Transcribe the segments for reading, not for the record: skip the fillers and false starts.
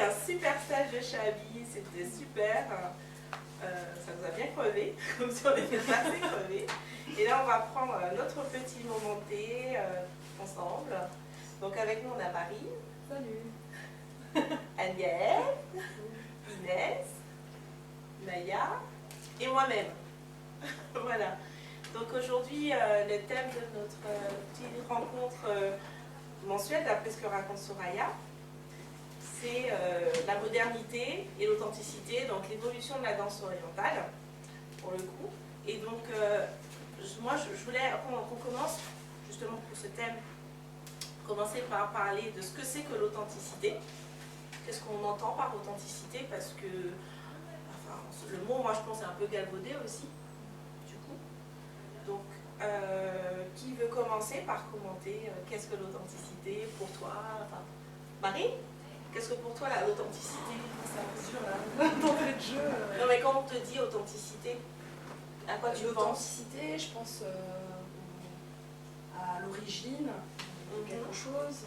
un super stage de Chabi, c'était super. Ça nous a bien crevé, comme si on était pas assez crevé. Et là, on va prendre notre petit moment thé ensemble. Donc avec nous, on a Marie. Salut. Agnès, Inès, Maya et moi-même. Voilà. Donc aujourd'hui, le thème de notre petite rencontre mensuelle, d'après ce que raconte Soraya, c'est la modernité et l'authenticité, donc l'évolution de la danse orientale, pour le coup. Et donc, moi, je voulais qu'on commence, justement pour ce thème, commencer par parler de ce que c'est que l'authenticité. Qu'est-ce qu'on entend par authenticité? Parce que, enfin, le mot, moi, je pense, est un peu galvaudé aussi, du coup. Donc, qui veut commencer par commenter qu'est-ce que l'authenticité pour toi? Enfin, Marie, qu'est-ce que pour toi l'authenticité? C'est un peu dur là, d'entrée de jeu. Non, mais quand on te dit authenticité, à quoi tu penses? L'authenticité, je pense à l'origine de quelque chose,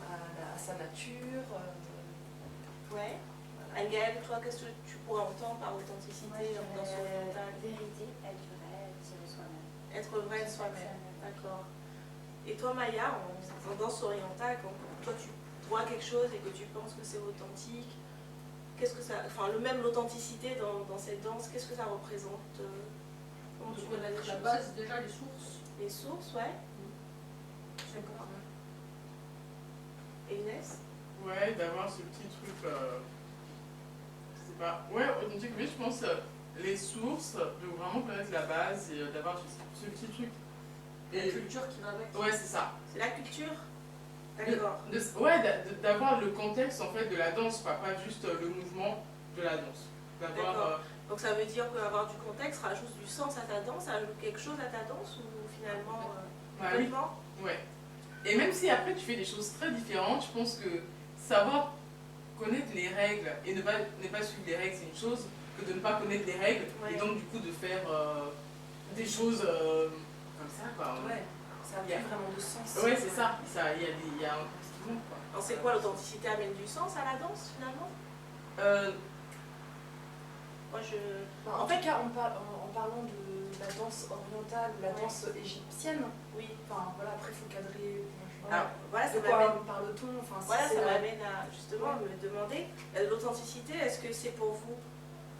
à sa nature. Ouais. Anne-Gaëlle, toi, qu'est-ce que tu pourrais entendre par authenticité en danse orientale? Vérité, être vrai, être soi-même. Être vrai de soi-même, d'accord. Et toi, Maya, en danse orientale, quand toi tu vois quelque chose et que tu penses que c'est authentique, qu'est-ce que ça, enfin, même l'authenticité dans cette danse, qu'est-ce que ça représente? Comment tu vois la chose? base, déjà, les sources. Les sources, ouais. D'accord. Et Inès? Ouais, d'avoir ce petit truc, c'est pas... Ouais, authentique, mais je pense les sources, de vraiment connaître la base et d'avoir ce petit truc. La Et... culture qui va avec. Ouais, c'est ça. C'est la culture? D'accord. Ouais, d'avoir le contexte en fait de la danse, pas juste le mouvement de la danse. D'accord. Donc ça veut dire qu'avoir du contexte rajoute du sens à ta danse, ça ajoute quelque chose à ta danse ou finalement complètement? Ouais. Et même si après tu fais des choses très différentes, je pense que savoir connaître les règles et ne pas suivre les règles, c'est une chose, que de ne pas connaître les règles et donc du coup de faire des choses comme ça quoi. Ouais, ça n'a plus vraiment de sens. Ouais, c'est ça. Il y a un petit monde quoi. Alors c'est quoi l'authenticité? Amène du sens à la danse finalement? Moi je... En tout cas, en parlant de la danse orientale ou la danse égyptienne, oui. Enfin voilà, après il faut cadrer. Alors voilà, de quoi parle-t-on? Enfin, voilà, ça m'amène à justement me demander l'authenticité, est-ce que c'est pour vous,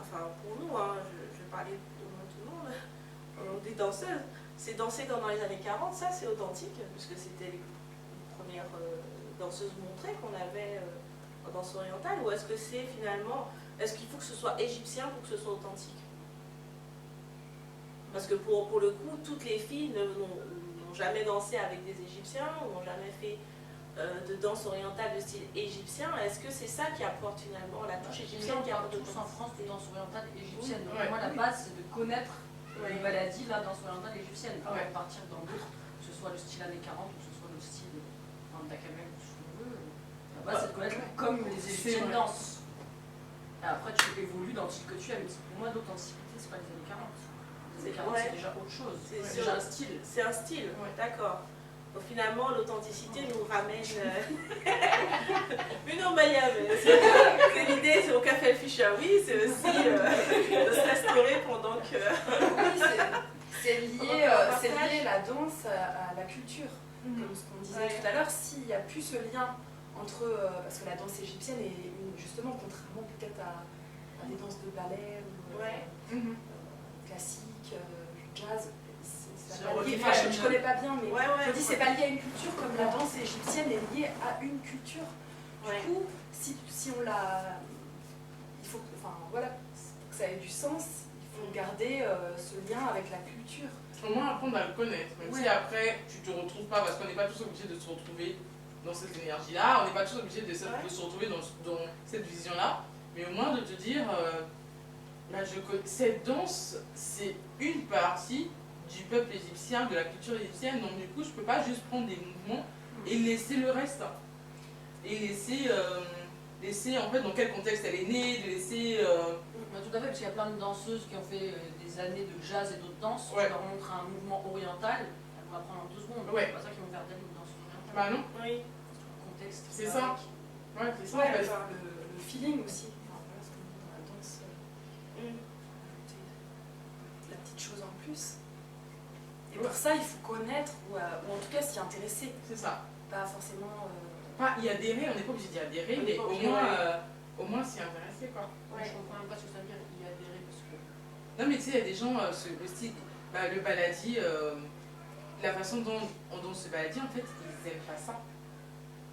enfin pour nous, hein, je vais parler au nom de tout le monde, des danseuses, c'est danser comme dans les années 40, ça c'est authentique, puisque c'était les premières danseuses montrées qu'on avait en danse orientale, ou est-ce que c'est finalement, est-ce qu'il faut que ce soit égyptien pour que ce soit authentique? Parce que pour le coup, toutes les filles n'ont jamais dansé avec des Égyptiens, ou n'ont jamais fait de danse orientale de style égyptien. Est-ce que c'est ça qui apporte finalement la touche égyptienne qui apporte tous en France de danse orientale égyptienne. Donc Ouais. moi, la base, c'est de connaître, Ouais. elle a dit, la danse orientale égyptienne. Avant Ouais. de partir dans d'autres, que ce soit le style années 40 ou que ce soit le style Dakamel ou ce qu'on veut. La base, c'est de connaître comme les Égyptiennes dansent. Et après, tu évolues dans le style que tu aimes. Pour moi, l'authenticité, c'est pas les années 40. Les années 40, c'est déjà autre chose. C'est déjà un style. C'est un style, d'accord. Donc finalement, l'authenticité nous ramène... Mais non, Maya, c'est l'idée, c'est au café Le Fischer, oui, c'est aussi de se restaurer pendant que... Oui, c'est lié la danse à la culture. Comme ce qu'on disait tout à l'heure, s'il n'y a plus ce lien entre... parce que la danse égyptienne est justement, contrairement peut-être à des danses de ballet ou classique, jazz, c'est pas lié. Enfin, je ne connais pas bien, mais je dis c'est pas lié à une culture comme la danse égyptienne est liée à une culture. Du coup, si on la... Il faut que, enfin, voilà, pour que ça ait du sens, il faut garder ce lien avec la culture. Au moins apprendre à le connaître, même si après tu te retrouves pas, parce qu'on n'est pas tous obligés de se retrouver dans cette énergie-là, on n'est pas tous obligés de se retrouver dans cette vision-là, mais au moins de te dire, cette danse, c'est une partie du peuple égyptien, de la culture égyptienne, donc du coup je peux pas juste prendre des mouvements et laisser le reste. Et laisser en fait dans quel contexte elle est née, de laisser... Tout à fait, parce qu'il y a plein de danseuses qui ont fait des années de jazz et d'autres danses. Tu leur montres un mouvement oriental, elles vont apprendre en 2 secondes. C'est pas ça qu'ils vont faire d'elle une danse orientale. Bah non. Oui. contexte. C'est qui ça. va avec. Ouais, c'est ça. Ouais, parce- le feeling aussi. Enfin, voilà ce qu'on dit dans la danse. Mm. La petite chose en plus. Et pour ça, il faut connaître, ou en tout cas s'y intéresser. C'est ça. Pas forcément. Enfin, y adhérer, on n'est pas obligé d'y adhérer, On n'est mais pas au obligé, moins, ouais. au moins s'y intéresser, quoi. Ouais. Je comprends même pas ce que ça veut dire, y adhérer, parce que. Non, mais tu sais, il y a des gens, le style, le baladi, la façon dont on danse ce baladi, en fait, ils aiment pas ça.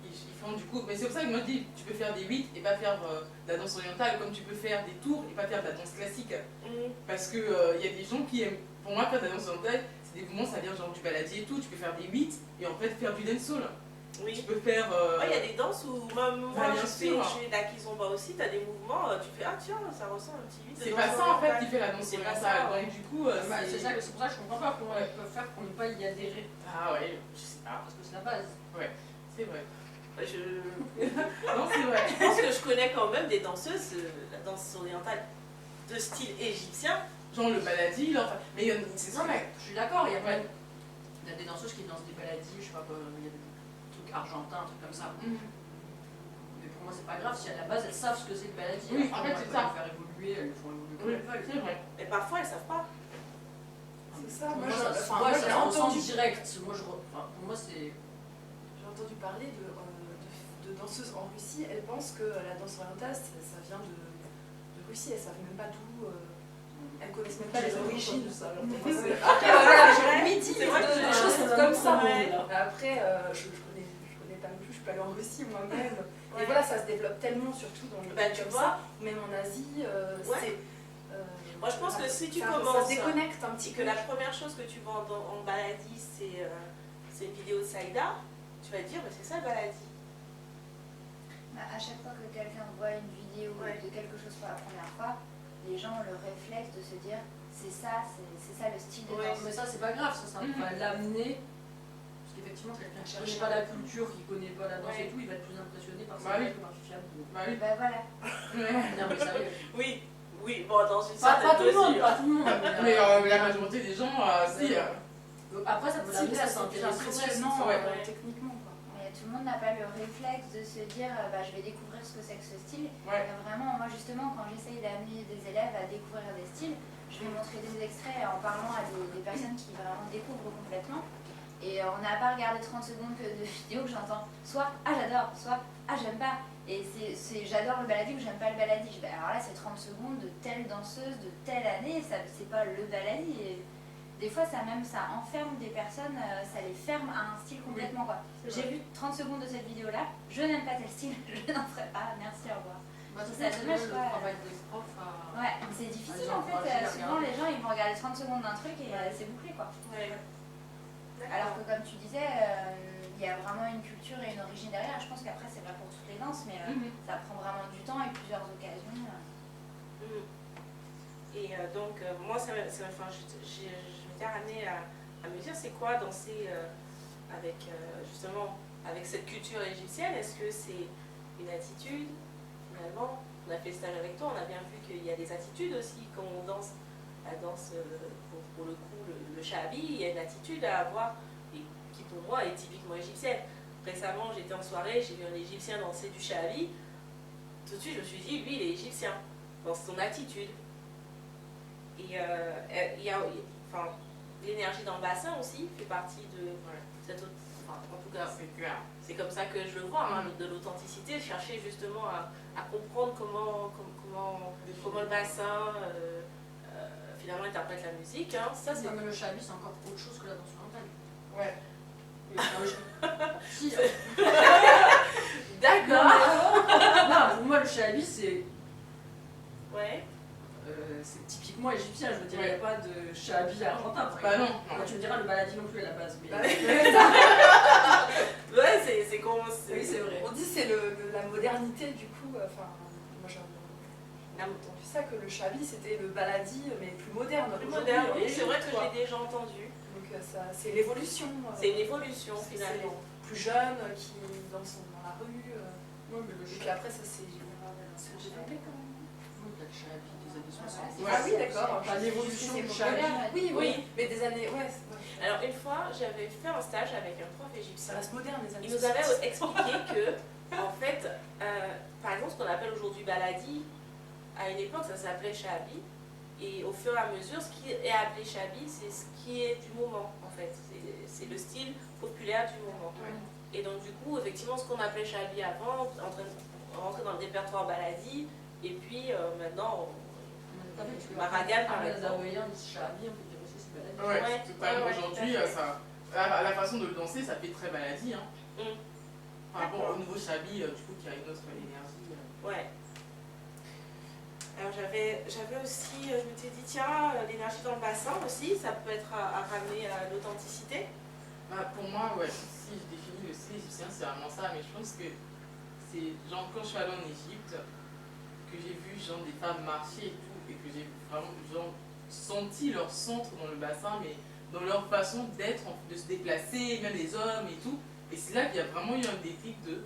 Ils font du coup, mais c'est pour ça que moi je dis, tu peux faire des 8 et pas faire de la danse orientale, comme tu peux faire des tours et pas faire de la danse classique. Mm. Parce que y a des gens qui aiment, pour moi, faire de la danse orientale, c'est des mouvements, ça vient genre du baladi et tout, tu peux faire des 8 et en fait faire du dancehall. Tu Oui. peux faire. Il y a des danses où même moi Bah, bien je sûr. fais la kizomba aussi, t'as des mouvements, tu fais ah tiens ça ressemble un petit vite. C'est pas ça en fait qui fait la danse C'est pas orientale. ça, ouais. Donc du coup, C'est pour ça que je comprends pas comment ils peuvent faire pour ne pas y adhérer. Ah ouais, je sais pas. Parce que c'est la base. C'est vrai. Non, c'est vrai. Je pense que je connais quand même des danseuses, la danse orientale de style égyptien. Genre le baladi, là, enfin, mais c'est ça, Non, mais je suis d'accord, il y a Ouais. même il y a des danseuses qui dansent des baladis, je sais pas quoi, il y a des trucs argentins, un truc comme ça. Mais pour moi, c'est pas grave si à la base elles savent ce que c'est le baladi. Oui, Après, en fait, moi, c'est elles peuvent ça. le faire évoluer, elles le font évoluer comme Oui, elles veulent. c'est vrai. Mais parfois elles savent pas. C'est ça, Moi, moi, moi, j'ai ça ressent entendu, direct. Moi, pour moi, c'est. j'ai entendu parler de danseuses en Russie. Elles pensent que la danse orientale, ça vient de Russie. Elles savent même pas d'où. Elles connaissent même pas les origines. Après, voilà, j'ai envie de C'est dire vrai que des c'est choses un comme autre ça. monde, Après, je connais pas non plus, je suis pas allée en Russie moi-même. Ouais. Et voilà, ça se développe tellement, surtout dans les Bah, pays tu comme vois. ça, même en Asie. Ouais. C'est, Moi, je pense que si tu ça commences, se déconnecte un et petit que peu. la première chose que tu vois en baladi c'est une vidéo de Saïda, tu vas te dire mais c'est ça le baladi. À chaque fois que quelqu'un voit une vidéo Ouais. de quelque chose pour la première fois, les gens ont le réflexe de se dire c'est ça le style de Ouais, danse. Mais ça, c'est pas grave, ça va l'amener. Parce qu'effectivement, quelqu'un qui connaît pas la culture, qui connaît pas la danse Ouais. et tout, il va être plus impressionné par Bah ça oui. que par Fifiane. Bah oui. Bah voilà. Non, mais sérieux. Oui, oui, bon dans une Pas certaine tout le monde, mesure. pas tout le monde. Mais la majorité des gens, si. Après, ça peut Si, l'amener à ça, c'est plus s'intéresser. impressionnant ouais. techniquement. Quoi. Mais tout le monde n'a pas le réflexe de se dire bah, je vais découvrir ce que c'est que ce style. Ouais. Vraiment, moi justement, quand j'essaye d'amener des élèves à découvrir des styles, je vais montrer des extraits en parlant à des personnes qui vraiment découvrent complètement. Et on n'a pas regardé 30 secondes que de vidéos que j'entends soit ah j'adore, soit ah j'aime pas. Et c'est j'adore le baladi ou j'aime pas le baladi. Je vais, alors là c'est 30 secondes de telle danseuse de telle année, ça c'est pas le baladi. Et des fois ça enferme des personnes, ça les ferme à un style complètement quoi. J'ai vu 30 secondes de cette vidéo là, je n'aime pas tel style, je n'en ferai pas, merci, au revoir. Bah, C'est ça, dommage, le quoi. travail des profs à... Ouais, c'est difficile les en fait, encourager à souvent regarder. les gens ils vont regarder 30 secondes d'un truc et c'est bouclé quoi. Ouais. Alors que comme tu disais, il y a vraiment une culture et une origine derrière. Je pense qu'après c'est vrai pour toutes les danses, mais ça prend vraiment du temps et plusieurs occasions. Et donc moi je m'étais ramenée à me dire c'est quoi danser avec justement avec cette culture égyptienne. Est-ce que c'est une attitude finalement? On a fait le stage avec toi, on a bien vu qu'il y a des attitudes aussi quand on danse la danse pour le coup le shabi, il y a une attitude à avoir et qui pour moi est typiquement égyptienne. Récemment j'étais en soirée, j'ai vu un égyptien danser du shabi, tout de suite je me suis dit lui il est égyptien dans son attitude. Et il y a enfin, l'énergie dans le bassin aussi fait partie de cette autre, enfin, en tout cas c'est comme ça que je le vois, hein, de l'authenticité, chercher justement à comprendre comment le bassin finalement interprète la musique. Hein. Ça, c'est... Non, mais le shabi, c'est encore autre chose que la danse orientale. Ouais. Si, D'accord. non, pour moi, le shabi, c'est typiquement égyptien. Je veux dire, il n'y a pas de shabi argentin. Bah non. Tu me diras le baladi non plus à la base. Mais... Ouais, c'est comment Oui, c'est vrai. On dit c'est la modernité du coup. Enfin, moi j'ai entendu ça que le shabi c'était le baladi mais plus moderne. plus aujourd'hui, moderne. en Oui, c'est vrai que Égypte, quoi. j'ai déjà entendu. Donc c'est l'évolution. C'est une évolution C'est finalement. les plus jeunes qui dansent dans la rue. Non, mais le Et puis shabi, après ça s'est développé quand même. le shabi des années 60. Ouais, Ah oui d'accord. Pas l'évolution C'est du populaire. shabi. Oui, Oui. mais des années. Ouais. Alors une fois, j'avais fait un stage avec un prof Ça égyptien. reste moderne, les années Il nous 60. avait expliqué que, en fait, par exemple, ce qu'on appelle aujourd'hui baladi, à une époque, ça s'appelait shabi. Et au fur et à mesure, ce qui est appelé shabi, c'est ce qui est du moment, en fait. C'est le style populaire du moment. Et donc, du coup, effectivement, ce qu'on appelait shabi avant, rentrer dans le répertoire baladi, et puis maintenant, Maragan, par exemple. Ouais, totalement. Aujourd'hui, la façon de le danser, ça fait très baladi. Hein. Par rapport au nouveau shabi, du coup, qui a une autre énergie. Ouais. Alors j'avais aussi, je m'étais dit, tiens, l'énergie dans le bassin aussi, ça peut être à ramener à l'authenticité. Pour moi, ouais, si je définis le style égyptien, c'est vraiment ça, mais je pense que c'est genre quand je suis allée en Égypte, que j'ai vu genre des femmes marcher et tout, et que j'ai vraiment genre senti leur centre dans le bassin, mais dans leur façon d'être, de se déplacer, même les hommes et tout. Et c'est là qu'il y a vraiment eu un déclic de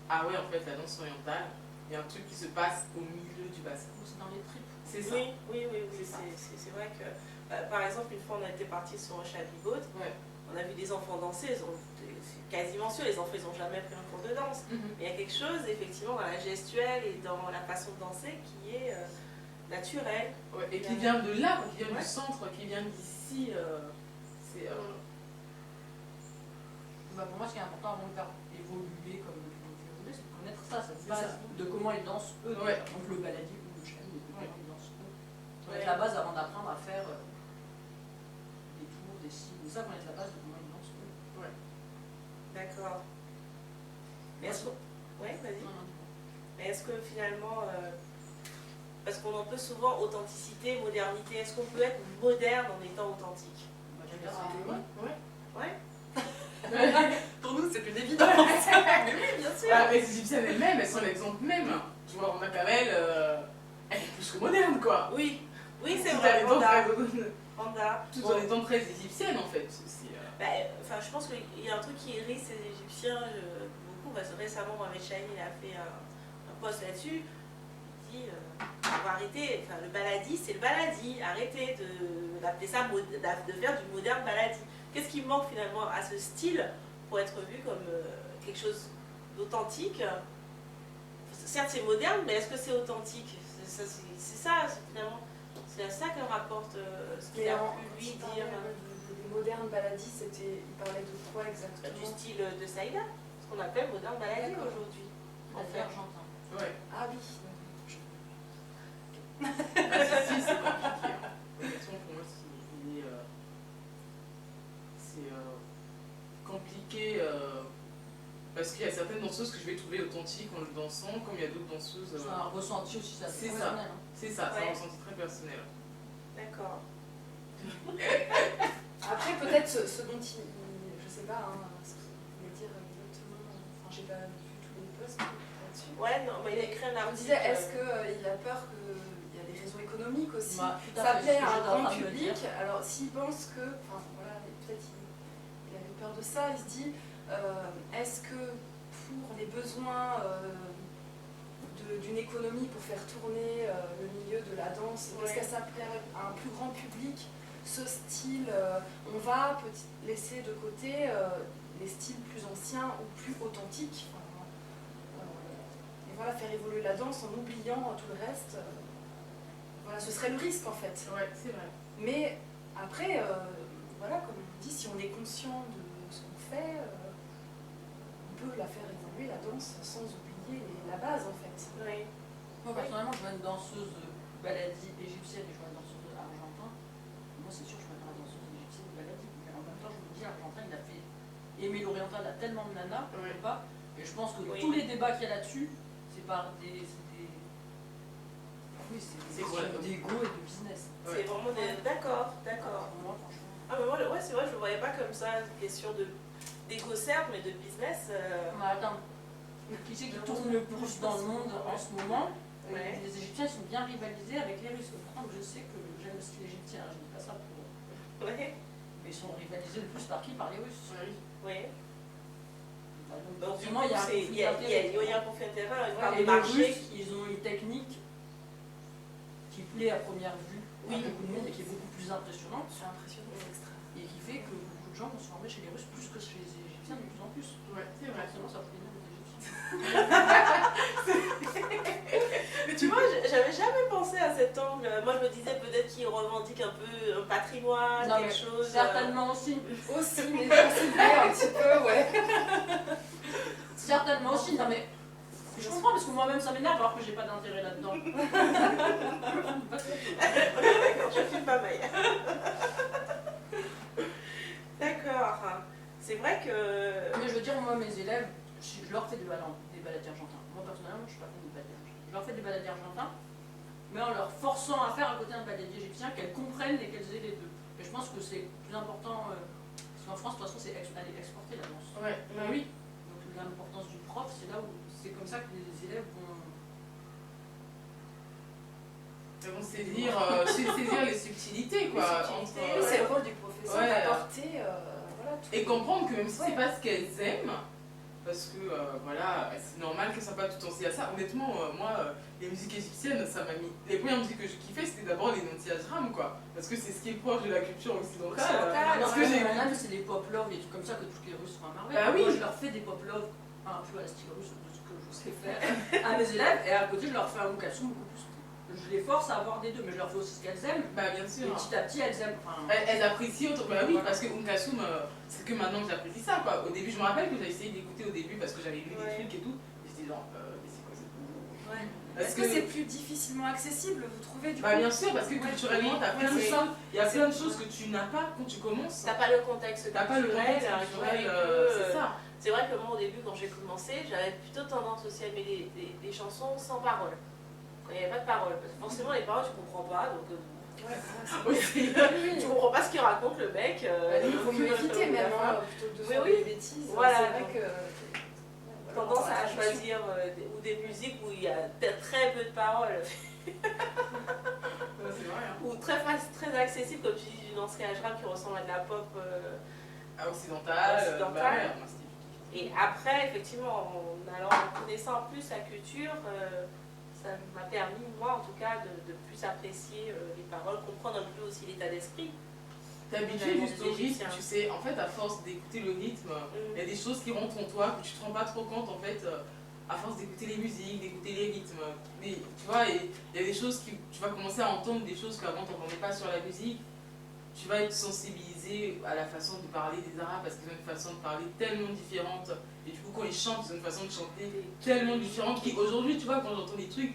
ah ouais, en fait, la danse orientale, il y a un truc qui se passe au milieu du bassin. C'est dans les tripes. C'est ça. Oui, c'est vrai que, par exemple, une fois on a été parti sur un Shabi Boat, on a vu des enfants danser, c'est quasiment sûr, les enfants ils n'ont jamais pris un cours de danse. Mais il y a quelque chose effectivement dans la gestuelle et dans la façon de danser qui est naturel. Ouais, et qui vient de là, qui vient du centre, qui vient d'ici. Pour moi, ce qui est important avant de faire évoluer comme c'est de connaître ça, cette base de comment ils dansent eux. Ouais. Donc le baladi ou le shabi, de comment ils dansent eux. Connaître la base avant d'apprendre à faire des tours, des signes, ça, connaître la base de comment ils dansent eux. Ouais. D'accord. Mais est-ce que... Ouais, vas-y. Mais est-ce que finalement, parce qu'on en peut souvent authenticité, modernité, est-ce qu'on peut être moderne en étant authentique? Ouais. Pour nous, c'est plus évident. Mais oui, bien sûr. Les Égyptiennes elles-mêmes, elles sont l'exemple même. Tu vois, Randa Kamel, elle est plus que moderne, quoi. Oui, c'est Tout vrai, en étant Randa. Tout en étant très égyptienne, en fait. Aussi, Enfin, je pense qu'il y a un truc qui hérisse les Égyptiens beaucoup, parce que récemment, Mohamed Chahine il a fait un post là-dessus. Il dit on va arrêter, enfin, le baladi, c'est le baladi. Arrêtez d'appeler ça, de faire du moderne baladi. Qu'est-ce qui manque finalement à ce style pour être vu comme quelque chose d'authentique? Certes, c'est moderne, mais est-ce que c'est authentique? C'est ça, finalement. C'est à ça qu'elle rapporte ce qu'il a pu lui dire. Les modernes baladis, il parlait de quoi exactement? Du style de Saïda, ce qu'on appelle moderne baladi aujourd'hui. En fait, argentin. Ouais. Ah oui. Si, c'est compliqué. Honnêtement, pour moi, c'est compliqué parce qu'il y a certaines danseuses que je vais trouver authentiques en le dansant, comme il y a d'autres danseuses. C'est un ressenti aussi, ça c'est personnel. ça. C'est ça, c'est un ressenti très personnel. D'accord. Après, peut-être ce dont je sais pas ce qu'il voulait dire exactement. Enfin, j'ai pas vu tous les posts là-dessus. Ouais, non, mais il a écrit un Je me article. disais, est-ce qu'il a peur qu'il y a des raisons économiques aussi? Bah, Ça plaît à un grand public. Alors, s'il pense que, enfin voilà, peut-être il avait peur de ça, il se dit, est-ce que pour les besoins d'une économie pour faire tourner le milieu de la danse, est-ce que ça plaît à un plus grand public, ce style, on va laisser de côté les styles plus anciens ou plus authentiques, et voilà, faire évoluer la danse en oubliant tout le reste. Voilà, ce serait le risque en fait. Ouais, c'est vrai. Mais après, voilà, comme on dit, si on est conscient de ce qu'on fait, on peut la faire évoluer, la danse, sans oublier la base en fait. Oui. Moi, personnellement, je vois une danseuse baladi égyptienne et je vois une danseuse argentin. Moi, c'est sûr, je vois une danseuse égyptienne baladi. Mais en même temps, je me dis, l'argentin, il a fait aimer l'oriental à tellement de nanas, pas. Et je pense que tous les débats qu'il y a là-dessus, c'est par des questions d'ego et de business. C'est vraiment des... D'accord. Moi, franchement. Ah, mais moi, c'est vrai, je ne le voyais pas comme ça, une question d'égo certes, mais de business. Mais attends, qui c'est qui tourne le plus dans le monde en ce moment? Ouais. Les Égyptiens sont bien rivalisés avec les Russes. Pourtant, je sais que j'aime le style égyptien, je ne dis pas ça pour eux. Ouais. Mais ils sont rivalisés le plus par qui? Par les Russes. Oui. Donc, Donc, du forcément, coup, il y a un conflit d'intérêt par et les les marchés. Russes, ils ont une technique qui plaît à première vue à beaucoup de monde et qui est beaucoup plus impressionnante C'est impressionnant, c'est extra. et qui fait que beaucoup beaucoup de gens vont se former chez les Russes plus que chez les Égyptiens de plus en plus. Ouais, c'est vrai. Forcément, ça peut venir des Égyptiens. Mais tu vois, j'avais jamais pensé à cet angle. Moi, je me disais peut-être qu'ils revendiquent un peu un patrimoine, Non, quelque mais chose. certainement aussi. Aussi, mais un petit peu, ouais. Certainement aussi, non mais je comprends parce que moi-même ça m'énerve alors que j'ai pas d'intérêt là-dedans. D'accord, je suis pas Maya. D'accord. C'est vrai que. Mais je veux dire, moi mes élèves, je leur fais des baladiers argentins. Moi personnellement, je suis pas fan des baladiers argentins. Je leur fais des baladiers argentins, mais en leur forçant à faire à côté un baladier égyptien, qu'elles comprennent et qu'elles aient les deux. Et je pense que c'est plus important, parce qu'en France, de toute façon, c'est aller exporter la danse. Ouais, bah oui. Donc l'importance du prof, c'est là où c'est comme ça que les élèves vont. Ils vont saisir les subtilités, quoi. Les subtilités, Oui, c'est le rôle du professeur d'apporter voilà, tout. Et comprendre que même si c'est pas ce qu'elles aiment, parce que voilà, c'est normal qu'elles ne soient pas tout entières à ça. Honnêtement, moi, les musiques égyptiennes, ça m'a mis. Les premières musiques que je kiffais, c'était d'abord les Nancy Ajram, quoi. Parce que c'est ce qui est proche de la culture occidentale. Parce que j'ai j'ai rien vu, c'est des pop love, des trucs comme ça que toutes les Russes font à merveille. Bah oui. Moi, je leur fais des pop love, un peu à la style russe de ce que je sais faire à mes élèves, et à côté, je leur fais un Mukasum beaucoup plus. Je les force à avoir des deux, mais je leur fais aussi ce qu'elles aiment. Bah bien sûr. Et petit à petit, elles aiment. Enfin, Elles apprécient autre. Bah oui, parce que Kassoum, c'est que maintenant que j'apprécie ça, quoi. Au début, je me rappelle que j'ai essayé d'écouter au début parce que j'avais lu des trucs et tout. Et j'étais genre, mais c'est quoi ça? ouais. Est-ce que c'est plus difficilement accessible, vous trouvez du coup? Bah bien sûr, parce que culturellement, t'as plein de oui. choses. Il y a plein de choses que tu n'as pas quand tu commences. T'as pas le contexte T'as pas le culturel, contexte culturel, c'est ça. C'est vrai que moi, au début, quand j'ai commencé, j'avais plutôt tendance aussi à aimer des chansons sans paroles. Quand il n'y avait pas de paroles. Parce que forcément, les paroles, tu comprends pas. Donc, Aussi. tu comprends pas ce qu'il raconte, le mec. Il faut mieux éviter même, hein, plutôt que de faire des bêtises. Voilà. C'est vrai que. Tendance à choisir ou des musiques où il y a très peu de paroles. C'est vrai, hein. Ou très accessible, comme tu dis, du Nancy Ajram qui ressemble à de la pop. Occidentale. Occidentale. Bah ouais, moi, c'était- Et après, effectivement, en connaissant plus la culture, ça m'a permis, moi en tout cas, de plus apprécier les paroles, comprendre un peu aussi l'état d'esprit. T'habitues juste au rythme, Égyptiens. tu sais, en fait, à force d'écouter le rythme, il y a des choses qui rentrent en toi que tu te rends pas trop compte, en fait, à force d'écouter les musiques, d'écouter les rythmes. Mais, tu vois, il y a des choses qui, tu vas commencer à entendre des choses qu'avant tu n'entendais pas sur la musique. Tu vas être sensibilisé à la façon de parler des Arabes parce qu'ils ont une façon de parler tellement différente. Et du coup, quand ils chantent, ils ont une façon de chanter tellement différente qu'aujourd'hui, tu vois, quand j'entends des trucs,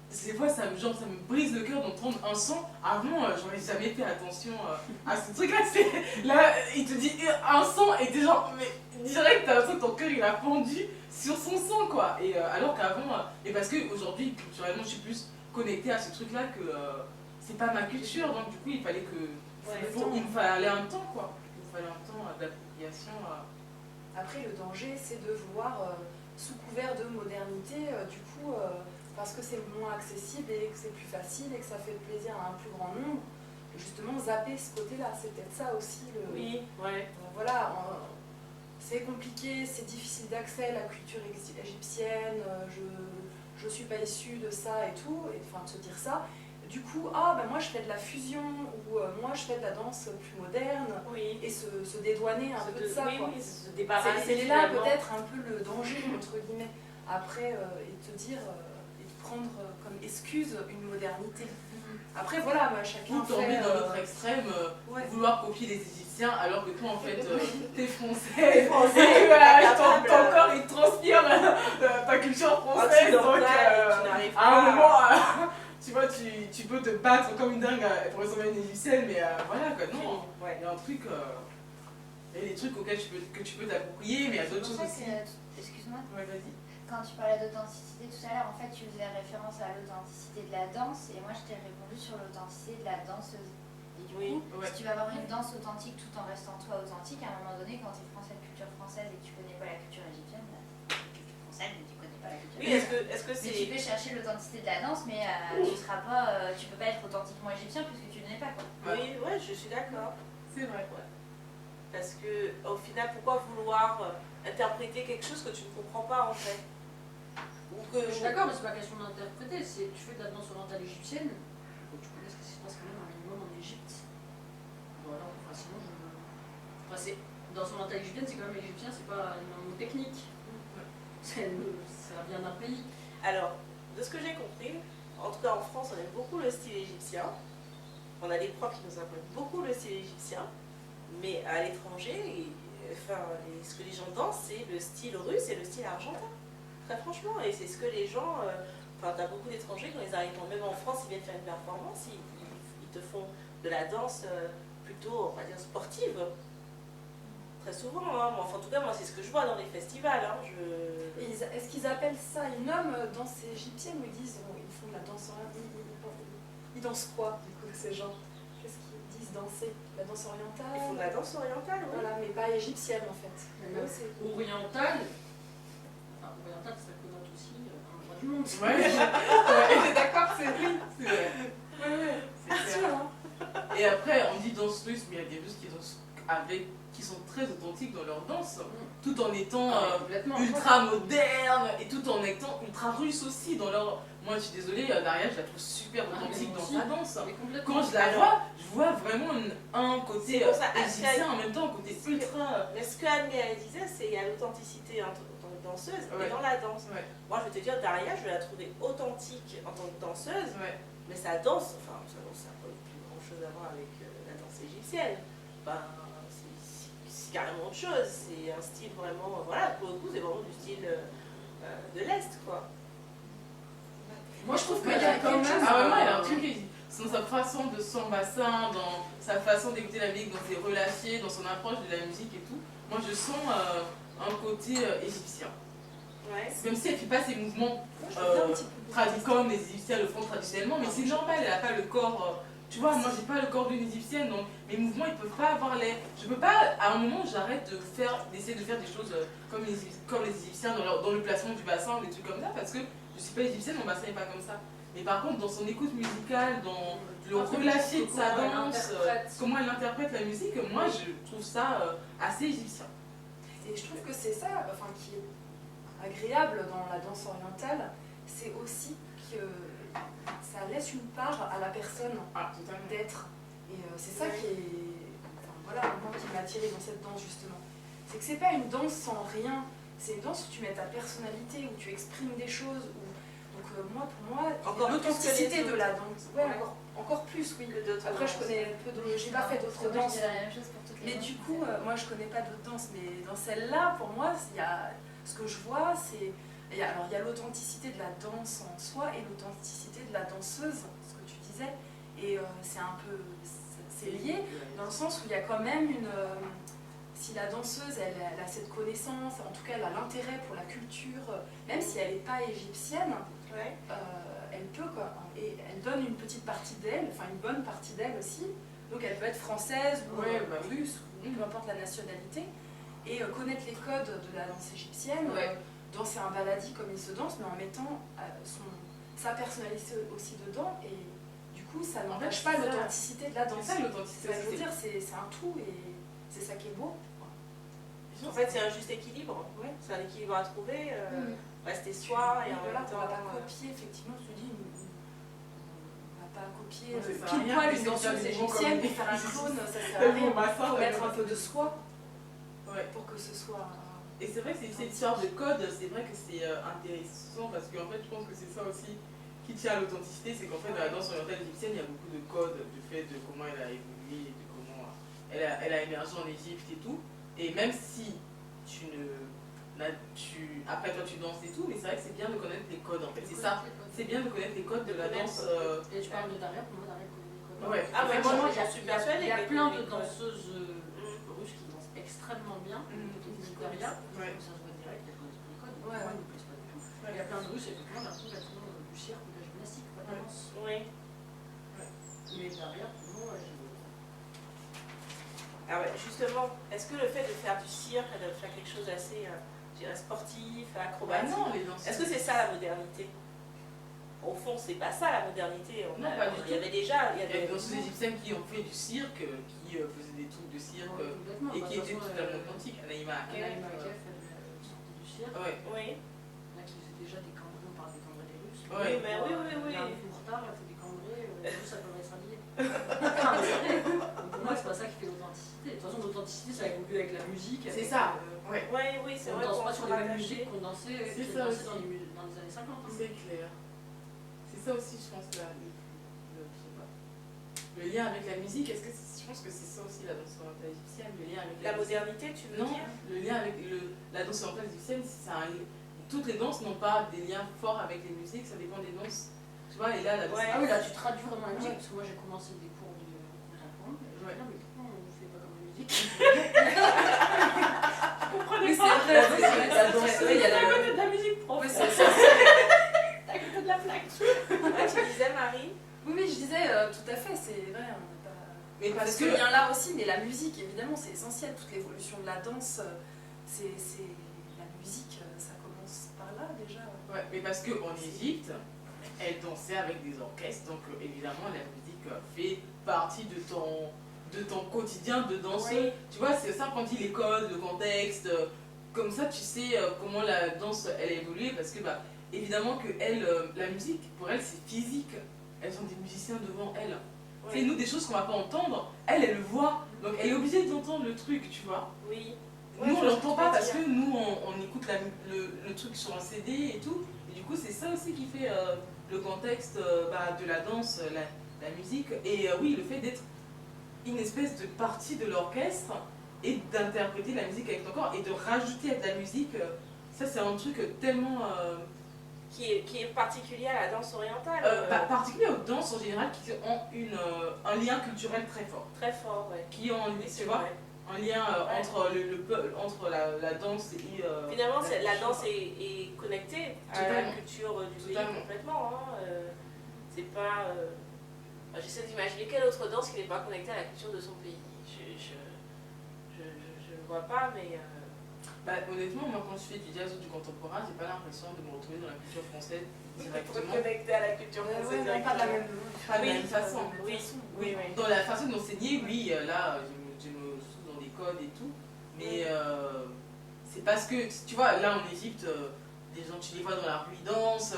des fois, ça me brise le cœur d'entendre un son. Avant, j'aurais jamais fait attention à ce truc-là. Là, il te dit un son et t'es genre, mais direct, t'as l'impression que ton cœur il a pendu sur son son, quoi. Et alors qu'avant, et parce qu'aujourd'hui, culturellement, je suis plus connectée à ce truc-là que c'est pas ma culture. Donc, du coup, il fallait que. Il me fallait un temps, quoi. Il me fallait un temps d'appropriation. Après, le danger, c'est de vouloir, sous couvert de modernité, du coup, parce que c'est moins accessible et que c'est plus facile et que ça fait plaisir à un plus grand nombre, justement zapper ce côté-là. C'est peut-être ça aussi le. Oui, ouais. Voilà, c'est compliqué, c'est difficile d'accès, la culture égyptienne, je suis pas issue de ça et tout, et, enfin de se dire ça. Du coup, moi je fais de la fusion, ou moi je fais de la danse plus moderne, Oui. et se dédouaner un peu de ça. Oui, Quoi. oui, se débarrasser. C'est là finalement. peut-être un peu le danger, entre guillemets. Après, et te dire, et de prendre comme excuse une modernité. Après, voilà, chacun Ou tomber fait, dans l'autre extrême, ouais. vouloir copier les Égyptiens alors que toi en fait t'es français. T'es français, ton corps il transpire ta culture française. Donc tu n'arrives à un pas. moment, tu vois, tu peux te battre comme une dingue pour ressembler à une égyptienne, mais voilà quoi, non. Ouais. Il y a un truc, il y a des trucs auxquels tu peux t'approprier, mais il y a d'autres choses aussi. Excuse-moi. Ouais, vas-y. Quand tu parlais d'authenticité tout à l'heure, en fait, tu faisais référence à l'authenticité de la danse, et moi, je t'ai répondu sur l'authenticité de la danseuse. Et du coup, ouais. si tu vas avoir une danse authentique tout en restant toi authentique, à un moment donné, quand tu es français de culture française et que tu connais pas la culture égyptienne, bah, tu es culture française mais tu connais pas la culture Oui, égyptienne. est-ce que Mais tu c'est. peux chercher l'authenticité de la danse, mais tu peux pas être authentiquement égyptien puisque tu ne l'es pas, quoi. Oui, ouais, je suis d'accord. C'est vrai. Parce que au final, pourquoi vouloir interpréter quelque chose que tu ne comprends pas en fait? Ou que Je suis d'accord, mais c'est pas question d'interpréter, c'est tu fais de la danse orientale égyptienne, faut que tu connaisses ce qui se passe quand même un minimum en Égypte. Voilà, enfin sinon je. Enfin, c'est dans son mentalité égyptienne, c'est quand même égyptien, c'est pas un mot technique. Ça vient d'un pays. Alors, de ce que j'ai compris, en tout cas en France, on aime beaucoup le style égyptien. On a des profs qui nous apprennent beaucoup le style égyptien. Mais à l'étranger, ce que les gens dansent, c'est le style russe et le style argentin. Très franchement. Et c'est ce que les gens... Enfin, t'as beaucoup d'étrangers, quand ils arrivent, même en France, ils viennent faire une performance, ils te font de la danse plutôt, on va dire, sportive. Très souvent, hein. Enfin, en tout cas, moi, c'est ce que je vois dans les festivals. Hein. Est-ce qu'ils appellent ça, ils nomment danse égyptienne ou ils disent, ils font de la danse orientale, ils dansent quoi, du coup, ces gens? Qu'est-ce qu'ils disent danser? La danse orientale? Ils font de la danse orientale, oui. Voilà, mais pas égyptienne, en fait. Orientale, ça connote aussi un droit du monde. Ouais, d'accord, c'est oui. c'est vrai. Ouais, c'est sûr, hein. Et après, on dit danse russe, mais il y a des Russes qui dansent qui sont très authentiques dans leur danse, tout en étant ultra moderne et tout en étant ultra russe aussi dans leur... Moi, je suis désolée, Daria, je la trouve super authentique dans sa danse. Quand je la vois, je vois vraiment un côté égyptien, en même temps un côté ultra... Mais ce que Anne-Gaëlle disait, c'est qu'il y a l'authenticité en tant que danseuse et dans la danse. Ouais. Moi, je vais te dire, Daria, je la trouvais authentique en tant que danseuse, mais sa danse, enfin, sa danse, ça n'a pas plus grand-chose à voir avec la danse égyptienne. Ben, c'est carrément autre chose. C'est un style vraiment, voilà, pour le coup, c'est vraiment du style de l'Est, quoi. Moi, je trouve qu'il y a quand même... Ah vraiment, elle a un truc dans sa façon de son bassin, dans sa façon d'écouter la musique, dans ses relâchés, dans son approche de la musique et tout. Moi, je sens un côté égyptien. Ouais. Même si elle ne fait pas ses mouvements comme les Égyptiens le font traditionnellement, mais c'est normal, elle n'a pas le corps... tu vois, moi, j'ai pas le corps d'une Égyptienne, donc mes mouvements, ils peuvent pas avoir l'air... Je peux pas, à un moment, j'arrête d'essayer de faire des choses comme les Égyptiens dans le placement du bassin ou des trucs comme ça, parce que je suis pas égyptienne, mon bassin n'est pas comme ça. Mais par contre, dans son écoute musicale, dans le relâché de sa danse, comment elle interprète la musique, moi je trouve ça assez égyptien. Et je trouve que c'est ça, enfin, qui est agréable dans la danse orientale, c'est aussi que ça laisse une part à la personne d'être. Et c'est ça qui est, enfin, voilà, moi qui m'a attirée dans cette danse justement. C'est que c'est pas une danse sans rien. C'est une danse où tu mets ta personnalité, où tu exprimes des choses. Donc pour moi, l'authenticité de la danse. Ouais, encore plus, oui. Après, je connais peu d'autres. J'ai pas fait d'autres danses. La même chose pour toutes les Mais danses, du coup, moi, je connais pas d'autres danses. Mais dans celle-là, pour moi, il y a ce que je vois, c'est alors il y a l'authenticité de la danse en soi et l'authenticité de la danseuse, ce que tu disais. Et c'est un peu, c'est lié dans le sens où il y a quand même une si la danseuse, elle a cette connaissance, en tout cas elle a l'intérêt pour la culture, même si elle n'est pas égyptienne, elle peut quoi. Et elle donne une petite partie d'elle, enfin une bonne partie d'elle aussi. Donc elle peut être française ou russe, ou peu importe la nationalité, et connaître les codes de la danse égyptienne, danser un baladi comme il se danse, mais en mettant sa personnalité aussi dedans. Et du coup, ça n'empêche pas l'authenticité de la danse. C'est ça l'authenticité. Je veux dire, c'est un tout et c'est ça qui est beau. En fait, c'est un juste équilibre. C'est un équilibre à trouver. Rester soi et en même temps... On ne va pas copier, effectivement, je te dis, on ne va pas copier pile poil une danseuse égyptienne pour faire un clone, ça sert à rien. Il faut mettre un peu de soi pour que ce soit... Et c'est vrai que cette histoire de code, c'est vrai que c'est intéressant parce qu'en fait, je pense que c'est ça aussi qui tient à l'authenticité, c'est qu'en fait, dans la danse orientale égyptienne, il y a beaucoup de codes du fait de comment elle a évolué, de comment elle a émergé en Égypte et tout. Et même si après toi tu danses et tout, mais c'est vrai que c'est bien de connaître les codes en fait. C'est ça, c'est bien de connaître les codes de la danse. Et tu parles de Daria, pour moi Daria connaît les codes. Ouais. Ah ouais, moi j'en suis persuadée. Il y a plein de danseuses russes qui dansent extrêmement bien. Daria, ça se voit direct, elles connaissent pas les codes. Moi, ils ne me plaisent pas du tout. Il y a plein de russes, effectivement, j'ai l'impression qu'elles font du cirque ou de la gymnastique, pas de la danse. Mais Daria, pour moi, Ah ouais, justement, est-ce que le fait de faire du cirque, de faire quelque chose d'assez, je dirais, sportif, acrobatique, est-ce que c'est ça la modernité? Au fond, c'est pas ça la modernité. Non, pas du tout. Il y avait déjà... Il y a des danseuses égyptiennes qui ont fait du cirque, qui faisaient des trucs de cirque et qui étaient totalement authentiques. Anaïma Akef, elle sortait du cirque. Oui. Là, qui faisait déjà des cambrés, on parle des cambrés des Russes. Oui, mais oui. Elle a un peu retard, elle fait des cambrés, les Russes, elle devrait s'habiller. Pour moi, c'est pas ça qui fait l'authenticité. De toute façon, l'authenticité, ça évolue début avec la musique. C'est avec, ça. Ouais. Ouais, oui, c'est On vrai danse qu'on pas se sur les mêmes rattachait. musiques qu'on dansait, C'est qui ça dansaient aussi. dans les années 50. Hein. C'est clair. C'est ça aussi, je pense, je sais pas. Le lien avec la musique, je pense que c'est ça aussi la danse orientale égyptienne, le lien avec La musique. modernité, tu veux Non, dire? le lien avec la danse orientale égyptienne, toutes les danses n'ont pas des liens forts avec les musiques, ça dépend des danses. Tu vois, et là, la danse. Ouais. Ah oui, là tu traduis vraiment la musique, Ouais. parce que moi j'ai commencé des cours de contemporain. Et je me Ouais. dis, mais pourquoi on ne fait pas comme la musique? Oui, c'est vrai, Oui, c'est vrai, la danse, oui, il y a à la... côté de la musique, prof. Oui, c'est ça. À côté de la plaque. Ouais, tu disais, Marie? Oui, je disais, tout à fait, c'est vrai, on n'a pas... Mais parce Ce que. lien-là aussi, mais la musique, évidemment, c'est essentiel. Toute l'évolution de la danse, c'est la musique, ça commence par là déjà. Ouais, mais parce qu'en Égypte, elle dansait avec des orchestres, donc évidemment la musique fait partie de ton quotidien de danseuse. Oui. Tu vois, c'est ça quand dit les codes, le contexte, comme ça tu sais comment la danse elle a évolué, parce que bah, évidemment que la musique, pour elle c'est physique, elles ont des musiciens devant elles. C'est nous des choses qu'on va pas entendre, elle le voit, donc elle est obligée d'entendre le truc, tu vois. Oui. Nous, on je vois ce l'entend que tu pas veux parce dire. que nous, on écoute le truc sur un CD et tout. Et du coup, c'est ça aussi qui fait le contexte de la danse, la musique. Et oui, le fait d'être une espèce de partie de l'orchestre et d'interpréter la musique avec ton corps et de rajouter de la musique, ça, c'est un truc tellement Qui est particulier à la danse orientale. particulier aux danses en général qui ont un lien culturel très fort. Très fort, ouais. Qui ont, Oui, tu c'est vois, vrai. un lien entre le peuple, entre la danse et Finalement, la culture. danse est connectée à la Totalement. culture du pays Totalement. complètement. Hein. C'est pas. J'essaie d'imaginer quelle autre danse qui n'est pas connectée à la culture de son pays. Je ne vois pas, mais. Bah, honnêtement, moi quand je fais du jazz ou du contemporain, j'ai pas l'impression de me retrouver dans la culture française Pour directement. te connecter à la culture française. Ouais, non, pas de la même Pas de Oui, la même façon. Oui, oui, oui. Dans la façon d'enseigner, oui, là, je me suis dans des codes et tout, mais c'est parce que, tu vois, là en Égypte, les gens, tu les vois dans la rue, ils dansent,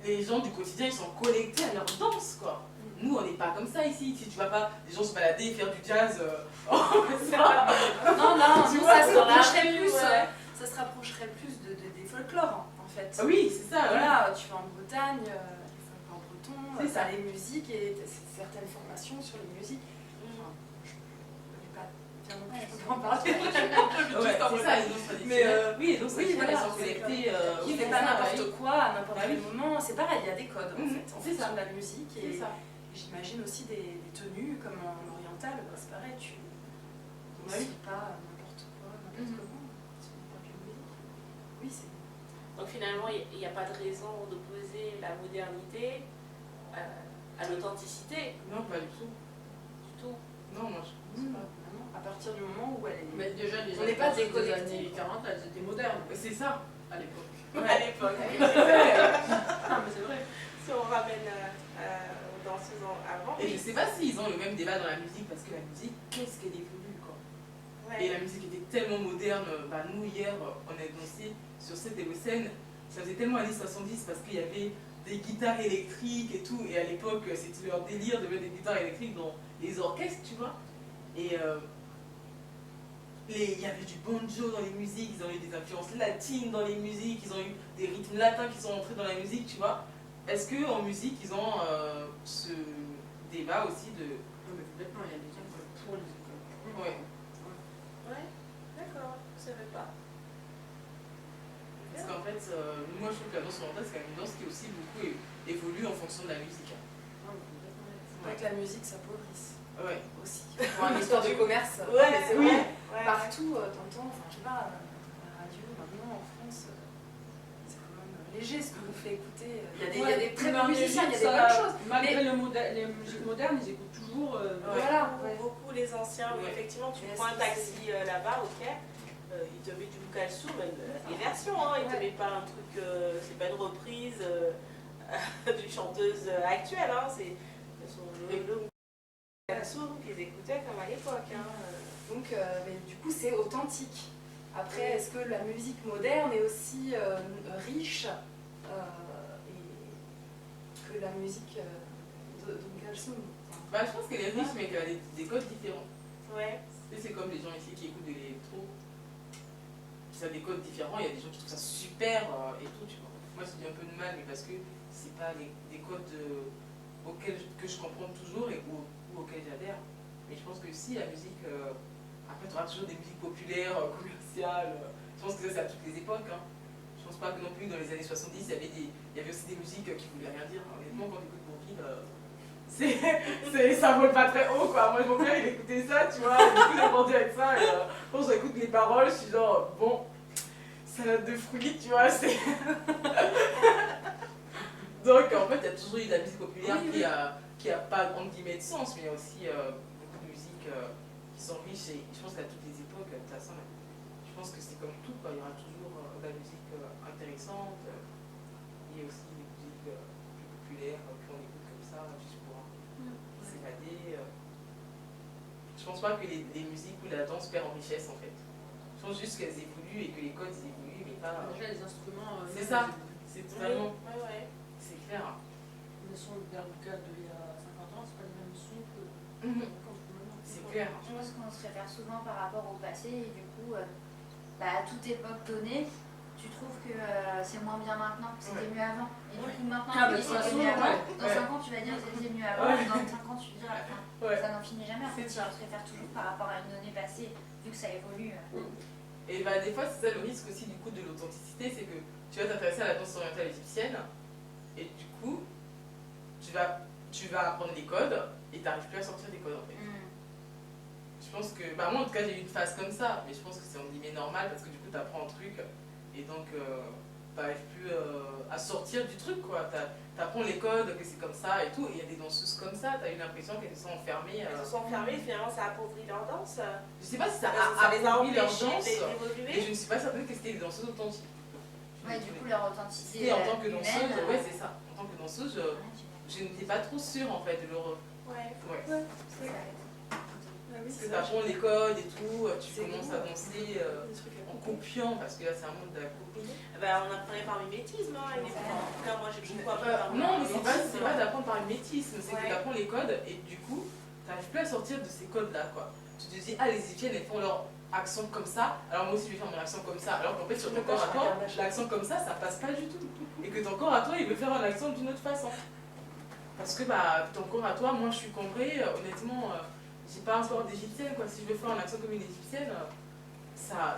les gens du quotidien, ils sont connectés à leur danse, quoi. Nous, on n'est pas comme ça ici. Si tu vas pas, les gens se balader et faire du jazz, Non, non, Tu nous, vois, ça se dans la rapprocherait rue, plus, ouais. ça se rapprocherait plus des folklores, en fait. Ah oui, c'est ça. Voilà, tu vas en Bretagne, les folklores bretons, C'est ça. t'as les musiques et t'as certaines formations sur les musiques. Enfin, je ne pas bien non plus, je peux pas en parler. Ouais, c'est ça, les danses traditionnelles. Mais, oui, les danses traditionnelles, voilà, elles sont connectées. Il fait pas n'importe quoi à n'importe Bah quel oui. moment. C'est pareil, il y a des codes en Mhm, fait, en c'est fonction ça. de la musique. C'est Et ça. j'imagine aussi des tenues comme en oriental, bah, c'est pareil, tu ne Bah oui. suis pas n'importe quoi, n'importe comment, sur n'importe quelle musique. Oui, c'est. Donc finalement, il n'y a pas de raison d'opposer la modernité à l'authenticité Non, pas du tout. du tout. Non, moi je pense pas. Vraiment, à partir du moment où elle est. Mais déjà, les On n'est pas danseuses des déconnectés. années 40, elles étaient modernes C'est ça. à l'époque. À l'époque. Ah, mais c'est vrai. Si on ramène aux danseuses avant. Et je sais pas s'ils ont le même débat dans la musique, parce que la musique, qu'est-ce qu'elle évolue, quoi. Ouais. Et la musique était tellement moderne. Bah, nous, hier, on a dansé sur cette scène. Ça faisait tellement années 70 parce qu'il y avait des guitares électriques et tout. Et à l'époque, c'était leur délire de mettre des guitares électriques dans les orchestres, tu vois. Et il y avait du banjo dans les musiques, ils ont eu des influences latines dans les musiques, ils ont eu des rythmes latins qui sont entrés dans la musique, tu vois. Est-ce qu'en musique, ils ont ce débat aussi de... Non, mais complètement, il y a des écoles pour les écoles. Ouais. Ouais, d'accord, je savais pas. Parce qu'en fait, moi je trouve que la danse orientale, c'est quand même une danse qui aussi beaucoup évolue en fonction de la musique. Non, mais complètement. Faut pas que la musique s'appauvrisse Ouais. aussi. Pour une histoire de commerce. Ouais, mais c'est oui. vrai. Ouais. Partout, t'entends, enfin je sais pas, la radio maintenant en France, c'est quand même léger ce que vous fait écouter. Il y a des très bons musiciens, il y a des bonnes choses. Malgré les musiques modernes, ils écoutent toujours. Voilà. Beaucoup les anciens, oui, Ouais. effectivement, tu Mais prends un est-ce que taxi là-bas, ok, il te met du Kalsoum, les versions, hein, il te met pas un truc, c'est pas une reprise d'une chanteuse actuelle, hein, c'est le Kalsoum qu'ils écoutaient comme à l'époque. Hein. Donc mais du coup c'est authentique. Après, est-ce que la musique moderne est aussi riche et que la musique de Kalsoum? Bah, je pense qu'elle est riche, mais qu'elle a des codes différents. Ouais. Et c'est comme les gens ici qui écoutent de l'électro. Ça a des codes différents, il y a des gens qui trouvent ça super et tout, tu vois. Moi, je dis un peu de mal, mais parce que c'est pas des codes que je comprends toujours ou auxquels j'adhère. Mais je pense que si la musique, après tu auras toujours des musiques populaires, commerciales, je pense que ça c'est à toutes les époques. Hein. Je pense pas que non plus dans les années 70, il y avait aussi des musiques qui voulaient rien dire. Honnêtement, quand tu écoutes Bourvil, ça vole pas très haut quoi. Moi mon père il écoutait ça, tu vois, il écoute grandi avec ça. Et, quand j'écoute les paroles, je suis genre, bon, salade de fruits, tu vois, c'est. Donc en fait, il y a toujours eu de la musique populaire qui a pas entre guillemets de sens, mais il y a aussi beaucoup de musique qui sont riches et je pense qu'à toutes les époques, de toute façon, je pense que c'est comme tout, quoi. Il y aura toujours de la musique intéressante et aussi des musiques plus populaires qu'on écoute comme ça, juste pour s'évader. Je pense pas que les musiques ou la danse perdent en richesse en fait. Je pense juste qu'elles évoluent et que les codes évoluent, mais pas. Déjà, les instruments. C'est ça, c'est totalement. Ouais. C'est clair. Le son de Berluca d'il y a 50 ans, c'est pas le même son que C'est clair. Je pense qu'on se réfère souvent par rapport au passé et du coup, à toute époque donnée, tu trouves que c'est moins bien maintenant, que c'était mieux avant. Et du coup, maintenant, tu dis c'était mieux avant. Dans 5 ans, tu vas dire que c'était mieux avant. Dans 5 ans, tu diras, ça n'en finit jamais. En fait, tu te réfères toujours par rapport à une donnée passée, vu que ça évolue. Et bah, des fois, c'est ça le risque aussi du coup de l'authenticité, c'est que tu vas t'intéresser à la danse orientale égyptienne et du coup, tu vas apprendre des codes et tu n'arrives plus à sortir des codes en fait. Je pense que, bah moi en tout cas j'ai eu une phase comme ça, mais je pense que c'est en guillemets normal parce que du coup tu apprends un truc et donc tu n'arrives plus à sortir du truc quoi. Tu apprends les codes, que c'est comme ça et tout, et il y a des danseuses comme ça, tu as eu l'impression qu'elles se sont enfermées. Elles se sont enfermées, finalement ça appauvrit leur danse. Je sais pas si ça Ça les a appauvri leur empêchées danse, d'évoluer. mais je ne suis pas certaine que c'était des danseuses authentiques. Ouais, du coup, leur authenticité. Et en tant que humaine, danseuse, ouais c'est ça, en tant que danseuse, je n'étais pas trop sûre en fait de leur... Ouais. c'est ça. Parce que tu apprends les codes et tout, tu commences à danser en copiant, parce que là c'est un monde de la copie. Ben, on apprenait par mimétisme, hein, en tout cas moi j'ai beaucoup appris par Non, mais mimétisme. c'est pas d'apprendre par mimétisme, c'est que Ouais. tu apprends les codes et du coup, tu n'arrives plus à sortir de ces codes-là, quoi. Tu te dis, ah, les Égyptiennes, elles font leur accent comme ça, alors moi aussi je vais faire mon accent comme ça, alors qu'en fait sur ton corps à toi, l'accent comme ça passe pas du tout. Et que ton corps à toi, il veut faire un accent d'une autre façon. Parce que bah, ton corps à toi, moi je suis cambrée, honnêtement, j'ai pas encore d'égyptienne, quoi. Si je veux faire un accent comme une égyptienne, ça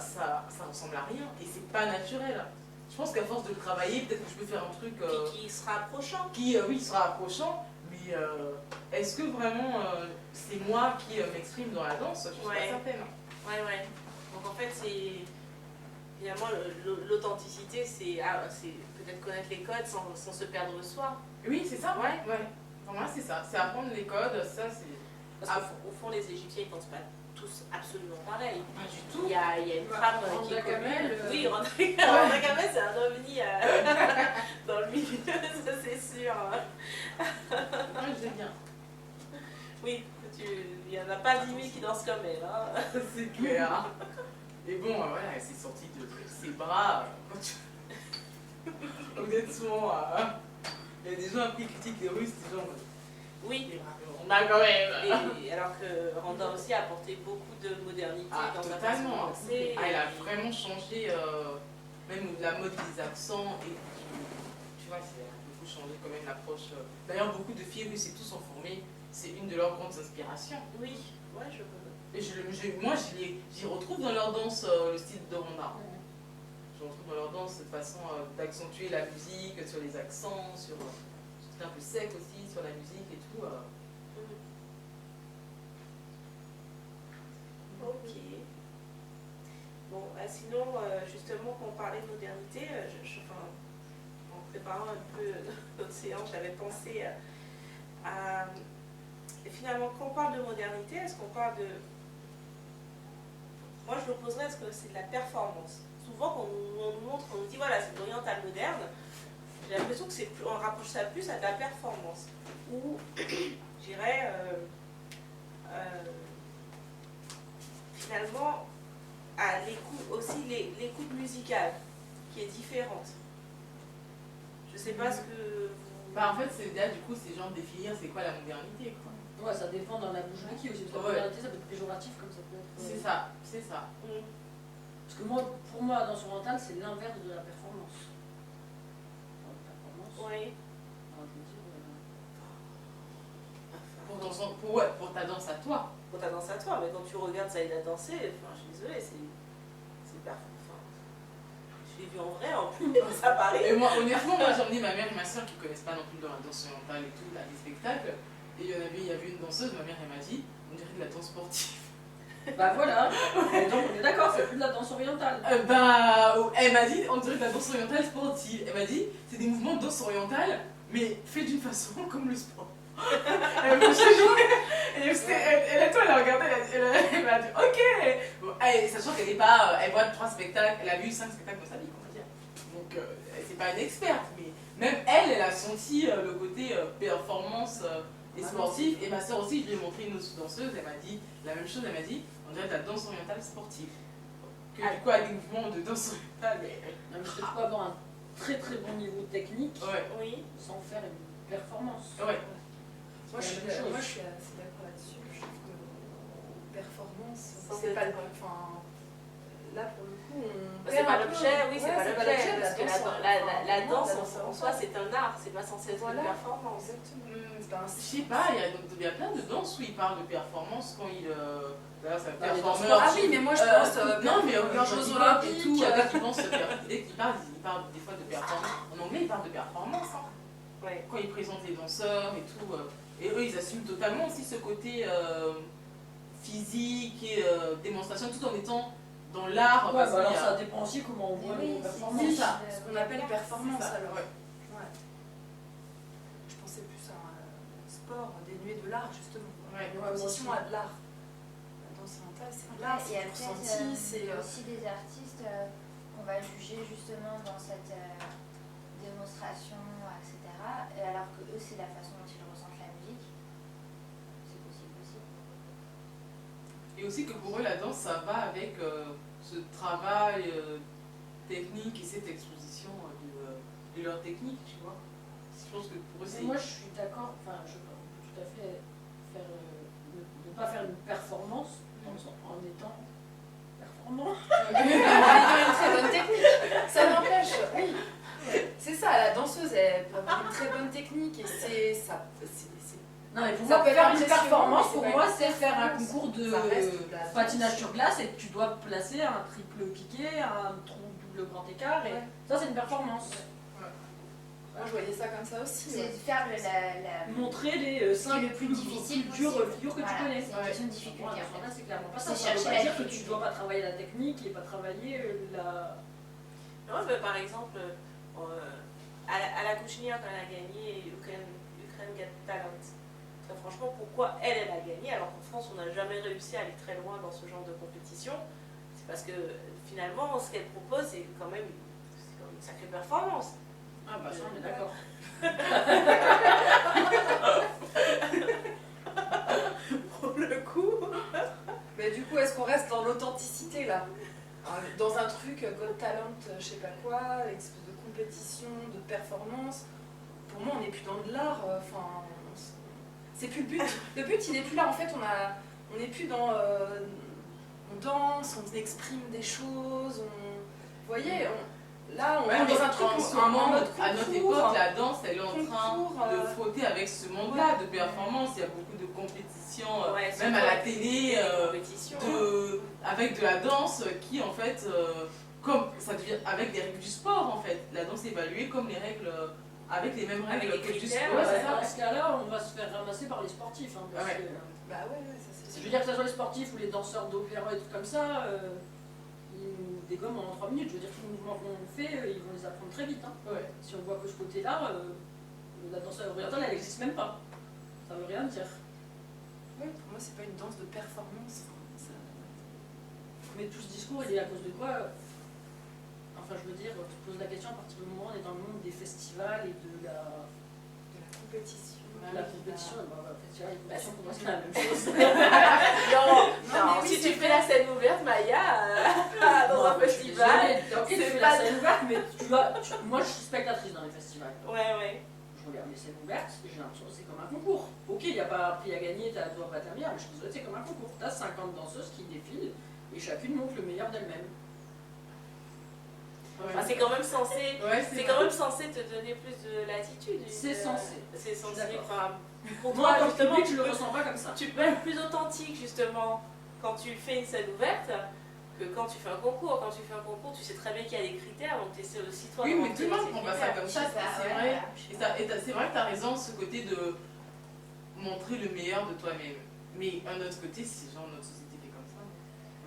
ressemble à rien et c'est pas naturel. Je pense qu'à force de le travailler, peut-être que je peux faire un truc Qui sera approchant. qui, oui, sera approchant, mais est-ce que vraiment c'est moi qui m'exprime dans la danse? Je suis pas certaine. Ouais. Donc en fait, c'est finalement l'authenticité, c'est peut-être connaître les codes sans se perdre soi. Oui, c'est ça, ouais. Pour moi, c'est ça. C'est apprendre les codes, ça c'est. Parce qu'au fond, les Égyptiens, ils pensent pas tous absolument pareil. Pas du tout. Il y a une trame qui est Randa commune. Kamel, Oui, Randa Kamel, c'est un ovni dans le milieu, ça c'est sûr. Moi, j'aime bien. Oui, il n'y en a pas 10 000 qui dansent comme elle. Hein. C'est clair. Et bon, voilà, elle s'est sortie de ses bras. Honnêtement, il y a des gens qui critiquent les Russes, des gens. Oui. On a quand même. Et alors que Randa aussi a apporté beaucoup de modernité dans sa façon de totalement. danser. Elle a vraiment changé même la mode des accents et tu vois, c'est beaucoup changé quand même l'approche. D'ailleurs, beaucoup de filles russes et tout sont formées, c'est une de leurs grandes inspirations. Oui, ouais, je Et moi, j'y retrouve dans leur danse le style de Randa. Je retrouve dans leur danse cette façon d'accentuer la musique sur les accents, sur c'est un peu sec aussi sur la musique et tout. Ok. Bon, sinon, justement, quand on parlait de modernité, en préparant un peu notre séance, j'avais pensé à. Et finalement, quand on parle de modernité, est-ce qu'on parle de. Moi, je l'opposerais, est-ce que c'est de la performance? Souvent, quand on nous montre, on nous dit voilà, c'est de l'oriental moderne, j'ai l'impression que on rapproche ça plus à de la performance. Ou, je dirais. Finalement, à l'écoute aussi l'écoute musicale qui est différente. Je ne sais pas ce que Bah en fait, c'est là du coup, c'est genre définir c'est quoi la modernité quoi. Ouais, ça dépend dans la bouche de qui aussi. Parce que la modernité, ça peut être péjoratif comme ça peut être. C'est ça, c'est ça. Parce que moi, pour moi, la danse orientale, c'est l'inverse de la performance. La performance. Oui. Alors, je veux dire, Pour ta danse à toi. Pour ta danse à toi, mais quand tu regardes Saïda danser, enfin, je suis désolée, c'est parfait. Enfin, je l'ai vu en vrai en plus, ça paraît. Et moi, honnêtement, moi j'ai emmené ma mère et ma soeur qui connaissent pas non plus dans la danse orientale et tout, à des spectacles. Et il y avait une danseuse, ma mère elle m'a dit, on dirait de la danse sportive. bah voilà, et donc on est d'accord, c'est plus de la danse orientale. Elle m'a dit, on dirait de la danse orientale sportive. Elle m'a dit, c'est des mouvements de danse orientale, mais fait d'une façon comme le sport. Elle m'a regardé, elle m'a dit, ok. Bon, sachant qu'elle n'est pas, elle voit 3 spectacles, elle a vu 5 spectacles dans sa vie, on va dire. Donc, c'est pas une experte, mais même elle a senti le côté performance et sportif. Et ma soeur aussi, je lui ai montré une autre danseuse, elle m'a dit la même chose, elle m'a dit, on dirait de la danse orientale sportive. Que du coup, avec des mouvements de danse orientale, mais. Non, mais je peux avoir un très très bon niveau technique Oui. sans faire une performance. Ouais. Moi, je suis chose. assez d'accord là-dessus. Je trouve que performance, Sans c'est pas le. être- Enfin, là, pour le coup, on. C'est perd pas un peu. l'objet, oui, c'est Ouais, pas l'objet, parce que la danse en en soi c'est un art, c'est pas censé être Voilà. une performance. Exactement. C'est pas un Je sais pas, il y a plein de danses où ils parlent de performance quand ils. Là, c'est un Bah, les performeur. Ah oui, mais moi je pense. Non, mais aux Jeux Jeux Olympiques et tout, Olympiques. dès qu'ils parlent des fois de performance. En anglais, ils parlent de performance. Hein. Ouais. Quand ils présentent les danseurs et tout. Et eux, ils assument totalement aussi ce côté physique et démonstration, tout en étant dans l'art. Ouais, parce bah qu'il alors y a- ça dépend aussi comment on voit Oui, les c'est performances. C'est ça. ça, ce qu'on appelle performance C'est ça, alors. ouais. Ouais. Je pensais plus à un sport dénué de l'art justement. Ouais, Une moi opposition aussi. à de l'art. La danse orientale, c'est de Après, l'art, il y c'est a du peut-être ressenti, c'est. aussi des artistes qu'on va juger justement dans cette démonstration, etc. Et alors que eux, c'est la façon dont ils ressentent la musique. C'est possible aussi. Et aussi que pour eux, la danse, ça va avec ce travail technique et cette exposition de leur technique, tu vois. Je pense que pour eux, Mais c'est. moi je suis d'accord, enfin je peux tout à fait faire, ne pas faire une performance en étant performant. Une très bonne technique. Ça n'empêche, oui. C'est ça, la danseuse, elle peut avoir une très bonne technique et c'est ça. Non mais pour Ça moi peut être faire une impressionnant, performance, mais pour c'est moi pas c'est une faire un performance. concours de Ça reste de la patinage danse. sur glace et que tu dois placer un triple piqué, un double grand écart et Ouais. ça c'est une performance. Moi, je voyais ça comme ça aussi. C'est ouais. de faire la Montrer les 5 le plus difficile dures possible. figures que Voilà, tu connais. c'est une question de difficulté en fait. C'est clairement pas C'est ça. Ça veut chercher pas la dire que tu difficulté. dois pas travailler la technique et pas travailler la. Moi, par exemple, à la Kouchinière, quand elle a gagné Ukraine Got Talent, très franchement, pourquoi elle a gagné alors qu'en France, on n'a jamais réussi à aller très loin dans ce genre de compétition? C'est parce que finalement, ce qu'elle propose, c'est quand même une sacrée performance. Ah bah ça on est d'accord. Pour le coup. Mais du coup, est-ce qu'on reste dans l'authenticité là? Dans un truc Got Talent, je sais pas quoi, une espèce de compétition, de performance. Pour moi, on n'est plus dans de l'art. Enfin, c'est plus le but. Le but, il n'est plus là. En fait, on n'est plus dans. On danse, on exprime des choses. Vous voyez, là, on est dans un truc en mode concours. À notre époque, la danse, elle est en train concours, de frotter avec ce monde-là de performance. Il y a beaucoup de compétitions, Ouais, même à la télé, compétition. avec de la danse qui, en fait, comme ça devient avec des règles du sport, en fait. La danse est évaluée comme les règles, avec les mêmes Avec règles les que du critères, sport. Ouais, c'est dans ça. ce cas-là, on va se faire ramasser par les sportifs. Hein, parce Ouais. que, Bah ouais, ça c'est je veux dire que ce soit les sportifs ou les danseurs d'opéra et trucs comme ça, ils nous dégomment en 3 minutes. Je veux dire, tous les mouvements qu'on fait, ils vont les apprendre très vite. Hein. Ouais. Si on voit que ce côté-là, la danse orientale, elle n'existe même pas. Ça veut rien dire. Oui, pour moi, c'est pas une danse de performance. Mais tout ce discours, il est à cause de quoi? Enfin, je veux dire, tu te poses la question à partir du moment où on est dans le monde des festivals et de la Compétition. compétition. Festival et compétition, pour moi, c'est la même chose. Non, mais si oui, tu c'est fais la scène ouverte, Maya, dans un Moi, je suis festival. désolée. Ok, tu c'est fais pas- la scène ouverte, mais moi, je suis spectatrice dans les festivals. Ouais, ouais. Je je regarde les scènes ouvertes, j'ai l'impression que c'est comme un concours. Ok, il n'y a pas un prix à gagner, tu dois pas ta bière, mais je suis désolée, c'est comme un concours. Tu as 50 danseuses qui défilent et chacune montre le meilleur d'elle-même. Ah, c'est quand même censé, Ouais, c'est quand même censé te donner plus de latitude. C'est censé. C'est censé. D'accord. Enfin, pour Moi, toi, comme justement, public, je le ressens pas comme ça. tu peux être plus authentique justement quand tu fais une scène ouverte que quand tu fais un concours. Quand tu fais un concours, tu sais très bien qu'il y a des critères, donc tu essaies aussi toi. Oui, de mais rentrer tout le dans monde ces prend pas ça critères. comme ça, Je sais pas, c'est ouais, vrai. voilà. Et c'est vrai que tu as raison, ce côté de montrer le meilleur de toi-même. Mais un autre côté, c'est genre notre société fait comme ça.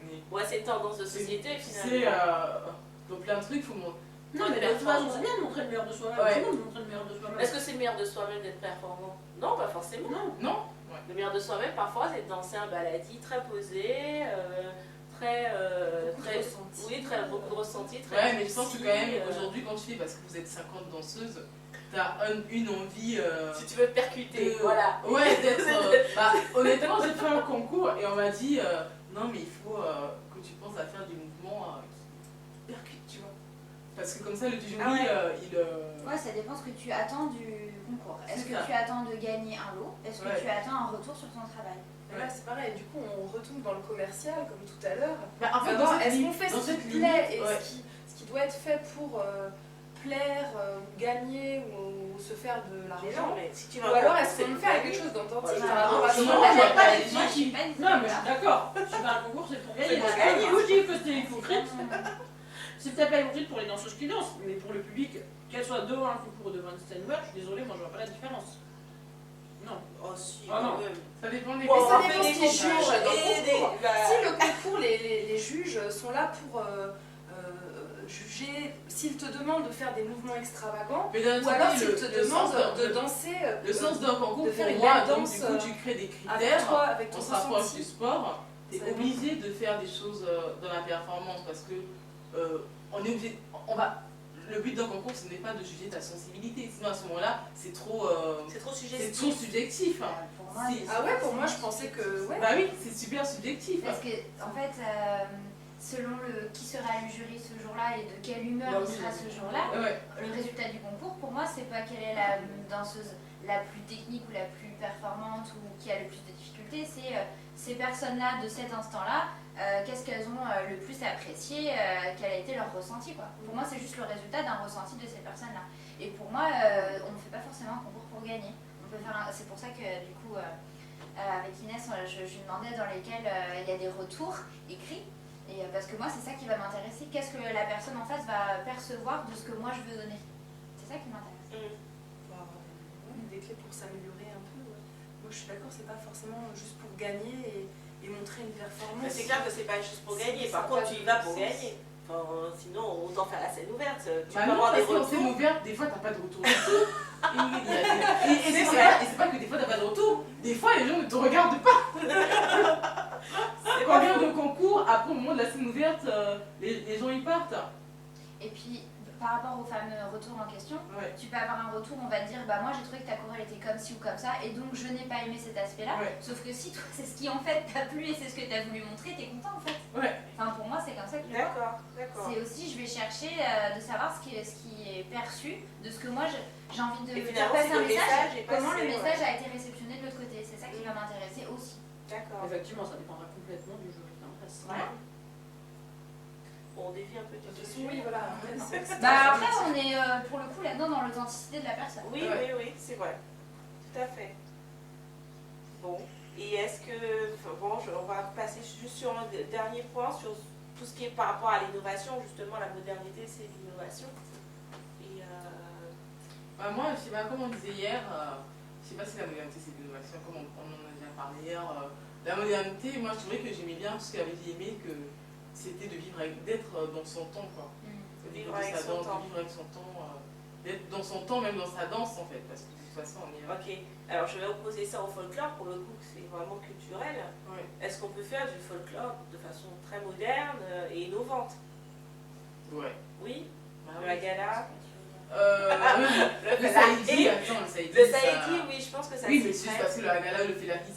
On est... Ouais, c'est une tendance de société Tu finalement. sais, dans plein de trucs, il faut montrer. Non, mais de toute façon, c'est bien de montrer le meilleur de soi-même. Ouais. Tout le monde montre le meilleur de soi-même. Est-ce que c'est le meilleur de soi-même d'être performant? Non, pas forcément. Non. Non. Le meilleur de soi-même, parfois, c'est de danser un baladi très posé, très. très ressenti. Oui, très, beaucoup de ressenti, très. Ouais, mais je pense que quand même, précis, aujourd'hui, quand tu fais, parce que vous êtes 50 danseuses, t'as une envie. Si tu veux te percuter, de- voilà. Ouais, d'être. Bah, honnêtement, j'ai fait un concours et on m'a dit non, mais il faut que tu penses à faire des mouvements qui percutent, tu vois. Parce que comme ça, le jury, Ah ouais. il. Ouais, ça dépend ce que tu attends du concours. Est-ce C'est que ça. tu attends de gagner un lot? Est-ce que Ouais. tu attends un retour sur ton travail? Et là, c'est pareil, du coup, on retombe dans le commercial, comme tout à l'heure. Bah, en fait, Savoir, dans cette est-ce ligne- qu'on fait dans ce qui cette plaît limite, et ouais. ce qui doit être fait pour plaire, ou gagner, ou se faire de Mais non, l'argent? mais si tu Ou vas alors, encore, est-ce qu'on le fait avec quelque chose d'authentique Voilà. par rapport à Non, son non, travail? moi, pas Moi, je suis pas une Non, mais je suis d'accord. Je suis pas un concours, c'est pour gagner. C'est pour D'accord. gagner. Moi, je dis que c'est hypocrite. C'est peut-être pas hypocrite pour les danseuses qui dansent, mais pour le public, qu'elle soit devant un concours ou devant une scène ouverte, je suis désolée, moi je vois pas la différence. Non. Oh si, Ah, non. quand même. Ça dépend des Bon, ça on dépend fait ce des qu'ils jugent dans le et des- concours. bah, Si le concours, les juges sont là pour juger, s'ils te demandent de faire des mouvements extravagants, Mais d'un ou autre alors côté, s'ils te le sens demandent de d'un- danser le sens d'un concours, de faire pour une moi, lap donc dance, du coup, tu crées des avec critères. toi, avec ton On se rapproche du ressenti. sport, tu es Ça dépend. obligé de faire des choses dans la performance parce que on est obligé. Le but d'un concours, ce n'est pas de juger ta sensibilité. Sinon, à ce moment-là, c'est trop c'est trop subjectif. suggestif. Pour moi, Si. Ah ouais, pour moi, je pensais que... Ouais. Bah oui, c'est super subjectif. Parce que, en fait, selon qui sera le jury ce jour-là et de quelle humeur Bah il oui, sera ce jour-là, Ouais. le résultat du concours, pour moi, c'est pas quelle est la danseuse la plus technique ou la plus performante ou qui a le plus de difficultés, c'est ces personnes-là de cet instant-là, qu'est-ce qu'elles ont le plus apprécié, quel a été leur ressenti, quoi. Pour moi, c'est juste le résultat d'un ressenti de ces personnes-là. Et pour moi, on ne fait pas forcément un concours pour gagner. On peut faire c'est pour ça que, du coup, avec Inès, je lui demandais dans lesquels il y a des retours écrits. Et parce que moi, c'est ça qui va m'intéresser. Qu'est-ce que la personne en face va percevoir de ce que moi je veux donner? C'est ça qui m'intéresse. On va avoir des clés pour s'améliorer un peu. Ouais. Moi, je suis d'accord, c'est pas forcément juste pour gagner et montrer une performance. Mais c'est clair que c'est pas juste pour gagner. Par Ça contre, n'a tu y pas vas de pour sens. gagner. Enfin, sinon, autant faire la scène ouverte. Tu Bah peux non, avoir des parce qu'en scène retours. ouverte, des fois, t'as pas de retour du tout. Et c'est pas que des fois, t'as pas de retour. Des fois, les gens ne te regardent pas. Quand on vient de concours, après, au moment de la scène ouverte, les gens, ils partent. Et puis, par rapport au fameux retour en question, Ouais. tu peux avoir un retour, on va te dire, bah moi j'ai trouvé que ta chorale était comme ci ou comme ça, et donc je n'ai pas aimé cet aspect-là. Ouais. Sauf que si toi, c'est ce qui en fait t'a plu et c'est ce que t'as voulu montrer, t'es content en fait. Ouais. Enfin, pour moi, c'est comme ça que je le vois. D'accord, d'accord. C'est aussi, je vais chercher de savoir ce qui est perçu, de ce que moi j'ai envie de Et faire finalement, passer si un le message, message est comment passé, le message a été réceptionné de l'autre côté. C'est ça qui va m'intéresser aussi. D'accord. Effectivement, ça dépendra complètement du jury. Voilà. Bon, on dévie un peu du De toute sujet. façon, oui, voilà. Après, c'est- Bah après, on est pour le coup là-dedans dans l'authenticité de la personne. Oui, Ouais. oui, c'est vrai. Tout à fait. Bon. Et est-ce que. Bon, on va passer juste sur un dernier point, sur tout ce qui est par rapport à l'innovation. Justement, la modernité, c'est l'innovation. Et. Bah moi, je sais pas, comme on disait hier, je sais pas si la modernité c'est l'innovation, comme on en a déjà parlé hier. La modernité, moi je trouvais que j'aimais bien ce qu'avait dit Aimé, que c'était de vivre d'être dans son temps, quoi. Mm. Au Vivre niveau de avec sa son danse, temps. de vivre avec son temps, d'être dans son temps, même dans sa danse en fait, parce que de toute façon on est. Ok. Alors, je vais opposer ça au folklore, pour le coup, que c'est vraiment culturel. Ouais. Est-ce qu'on peut faire du folklore de façon très moderne et innovante? Ouais. Oui. Bah De la gala. Le Saïdi, attends, le Saïdi. Le Saïdi, oui, je pense que ça Oui, c'est mais c'est juste parce que le Hagala, le Felaki,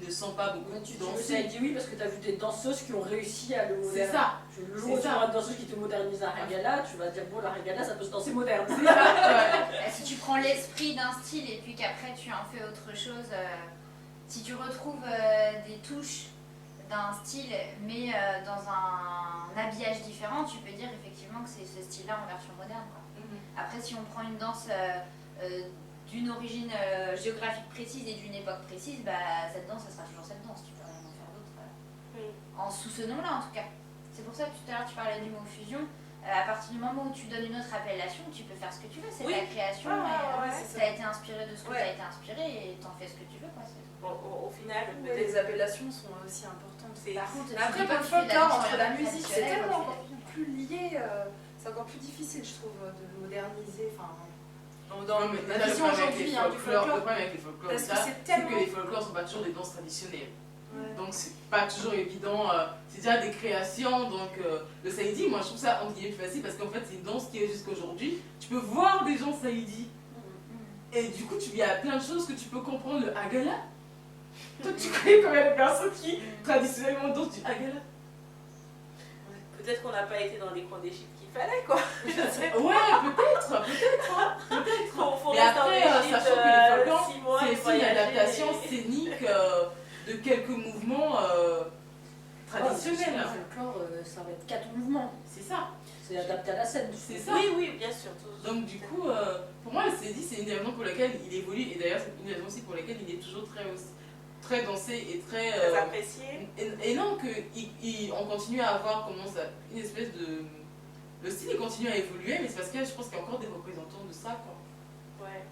ne sent pas beaucoup Tu danser. as dit oui parce que tu as vu des danseuses qui ont réussi à le moderniser. C'est ça. Le jour où tu auras une danseuse qui te modernise un Hagala, tu vas dire bon, la Hagala ça peut se danser moderne. C'est ça, ouais. Si tu prends l'esprit d'un style et puis qu'après tu en fais autre chose, si tu retrouves des touches d'un style mais dans un habillage différent, tu peux dire effectivement que c'est ce style-là en version moderne, quoi. Après, si on prend une danse d'une origine géographique précise et d'une époque précise, bah, cette danse, ça sera toujours cette danse. Tu peux rien en faire d'autre. En sous ce nom-là, en tout cas. C'est pour ça que tout à l'heure, tu parlais du mot fusion. À partir du moment où tu donnes une autre appellation, tu peux faire ce que tu veux. C'est ta création. Ça a été inspiré de ce que tu as été inspiré et t'en fais ce que tu veux, quoi. Au final, Les appellations sont aussi importantes. Par contre, Après, pour le folklore, entre la musique, c'est tellement encore plus lié. C'est encore plus difficile, je trouve, de le moderniser. Enfin, dans la vision aujourd'hui du folklore. Le problème avec les folklores, Parce que ça, c'est c'est tellement. que les folklores sont pas toujours des danses traditionnelles. Ouais. Donc c'est pas toujours évident. C'est déjà des créations. Donc le saïdi, moi je trouve ça entre guillemets plus facile parce qu'en fait c'est une danse qui est jusqu'aujourd'hui. Tu peux voir des gens saïdi. Et du coup il y a plein de choses que tu peux comprendre. Le Hagala. Toi tu connais combien de personnes qui traditionnellement dansent du Hagala? Peut-être qu'on n'a pas été dans les coins d'Égypte qu'il fallait, quoi. Je sais pas. Ouais, peut-être. Faut Mais rester en après, Égypte, sachant que les folklores, 6 mois c'est et aussi une voyager. adaptation scénique de quelques mouvements traditionnels. Le folklore, ça va être 4 mouvements. C'est ça. C'est adapté à la scène. C'est ça. Oui, bien sûr. Donc du coup, pour moi, le Saïdi, c'est une des raisons pour lesquelles il évolue. Et d'ailleurs, c'est une des raisons aussi pour lesquelles il est toujours très dansé et très apprécié. Et non, on continue à avoir comment ça, une espèce de... Le style il continue à évoluer, mais c'est parce que je pense qu'il y a encore des représentants de ça, quoi. Ouais.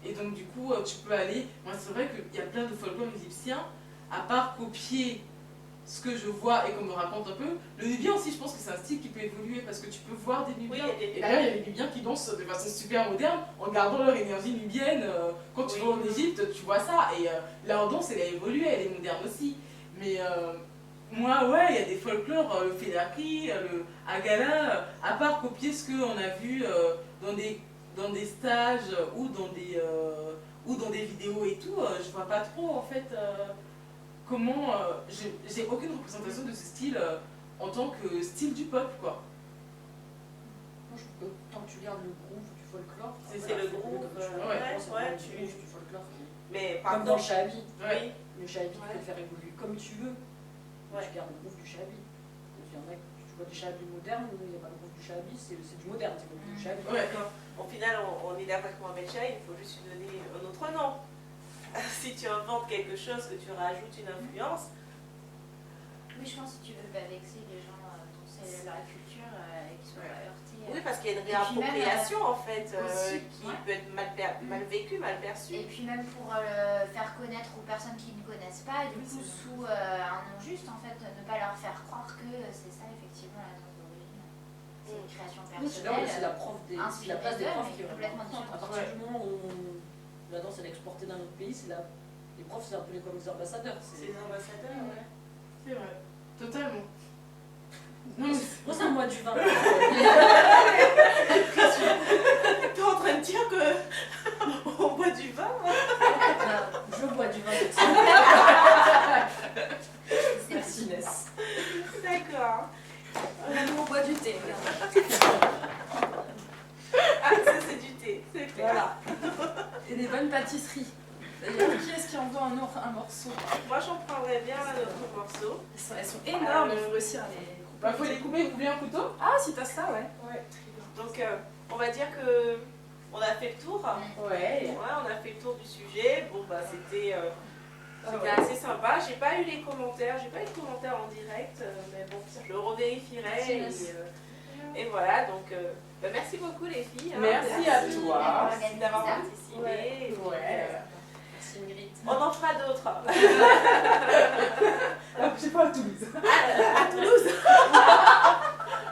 Et donc du coup, tu peux aller... Moi, c'est vrai qu'il y a plein de folklore égyptiens, à part copier ce que je vois et qu'on me raconte un peu, le nubien aussi, je pense que c'est un style qui peut évoluer, parce que tu peux voir des nubiens. Et d'ailleurs, il y a des nubiens qui dansent de façon super moderne, en gardant leur énergie nubienne. Quand tu vas en Égypte, tu vois ça, et leur danse, elle a évolué, elle est moderne aussi. Mais moi, ouais, il y a des folklores, le Felaki, le Hagala, à part copier ce qu'on a vu dans des stages ou dans des vidéos et tout, je vois pas trop en fait comment. J'ai aucune représentation de ce style en tant que style du pop, quoi. Moi, je trouve que tant que tu gardes le groove du folklore, c'est le groove, du folklore. Mais par comme dans le shahabi. Oui. Le shahabi, tu peux le faire évoluer comme tu veux. Ouais. Tu gardes le groove du shahabi. Il y en a tu vois des shahabis modernes où il n'y a pas le groove du shahabi, c'est du moderne, c'est le groove du shahabi. Ouais, d'accord. Au final, on est d'accord avec Mohamed Chah, il faut juste lui donner un autre nom. Si tu inventes quelque chose, que tu rajoutes une influence. Oui, je pense que tu veux pas vexer les gens dont c'est leur culture et qu'ils soient pas heurtés. Oui, parce qu'il y a une réappropriation en fait, qui peut être mal vécue, mal perçue. Et puis même pour le faire connaître aux personnes qui ne connaissent pas, et du coup sous un nom juste, en fait, ne pas leur faire croire que c'est ça effectivement la danse d'origine. C'est une création personnelle. C'est la place des profs qui est complètement importante. À partir du moment où la danse est exportée dans notre pays, les profs, c'est un peu comme les ambassadeurs. C'est les ambassadeurs, ouais. C'est vrai, totalement. Moi, c'est un mois du vin. T'es en train de dire que on boit du vin? Je bois du vin. Merci Inès. D'accord. On boit du thé. Ah, ça c'est du thé, c'est clair. Voilà. Et des bonnes pâtisseries. D'ailleurs, qui est-ce qui en veut un morceau? Moi j'en prendrais bien un autre morceau. Elles sont énormes, il faut réussir à les couper. Bah, faut les couper, vous voulez un couteau? Ah, si t'as ça, ouais. Donc on va dire que on a fait le tour. Ouais. On a fait le tour du sujet. Bon bah c'était assez sympa. J'ai pas eu les commentaires, en direct, mais bon, je revérifierai. Et voilà, donc bah, merci beaucoup les filles. Merci à toi. Merci d'avoir participé. Ouais. Merci Ingrid. On en fera d'autres. Je sais pas, à Toulouse. À Toulouse.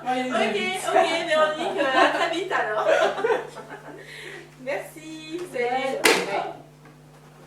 Ouais, Ok, Véronique, à très vite alors.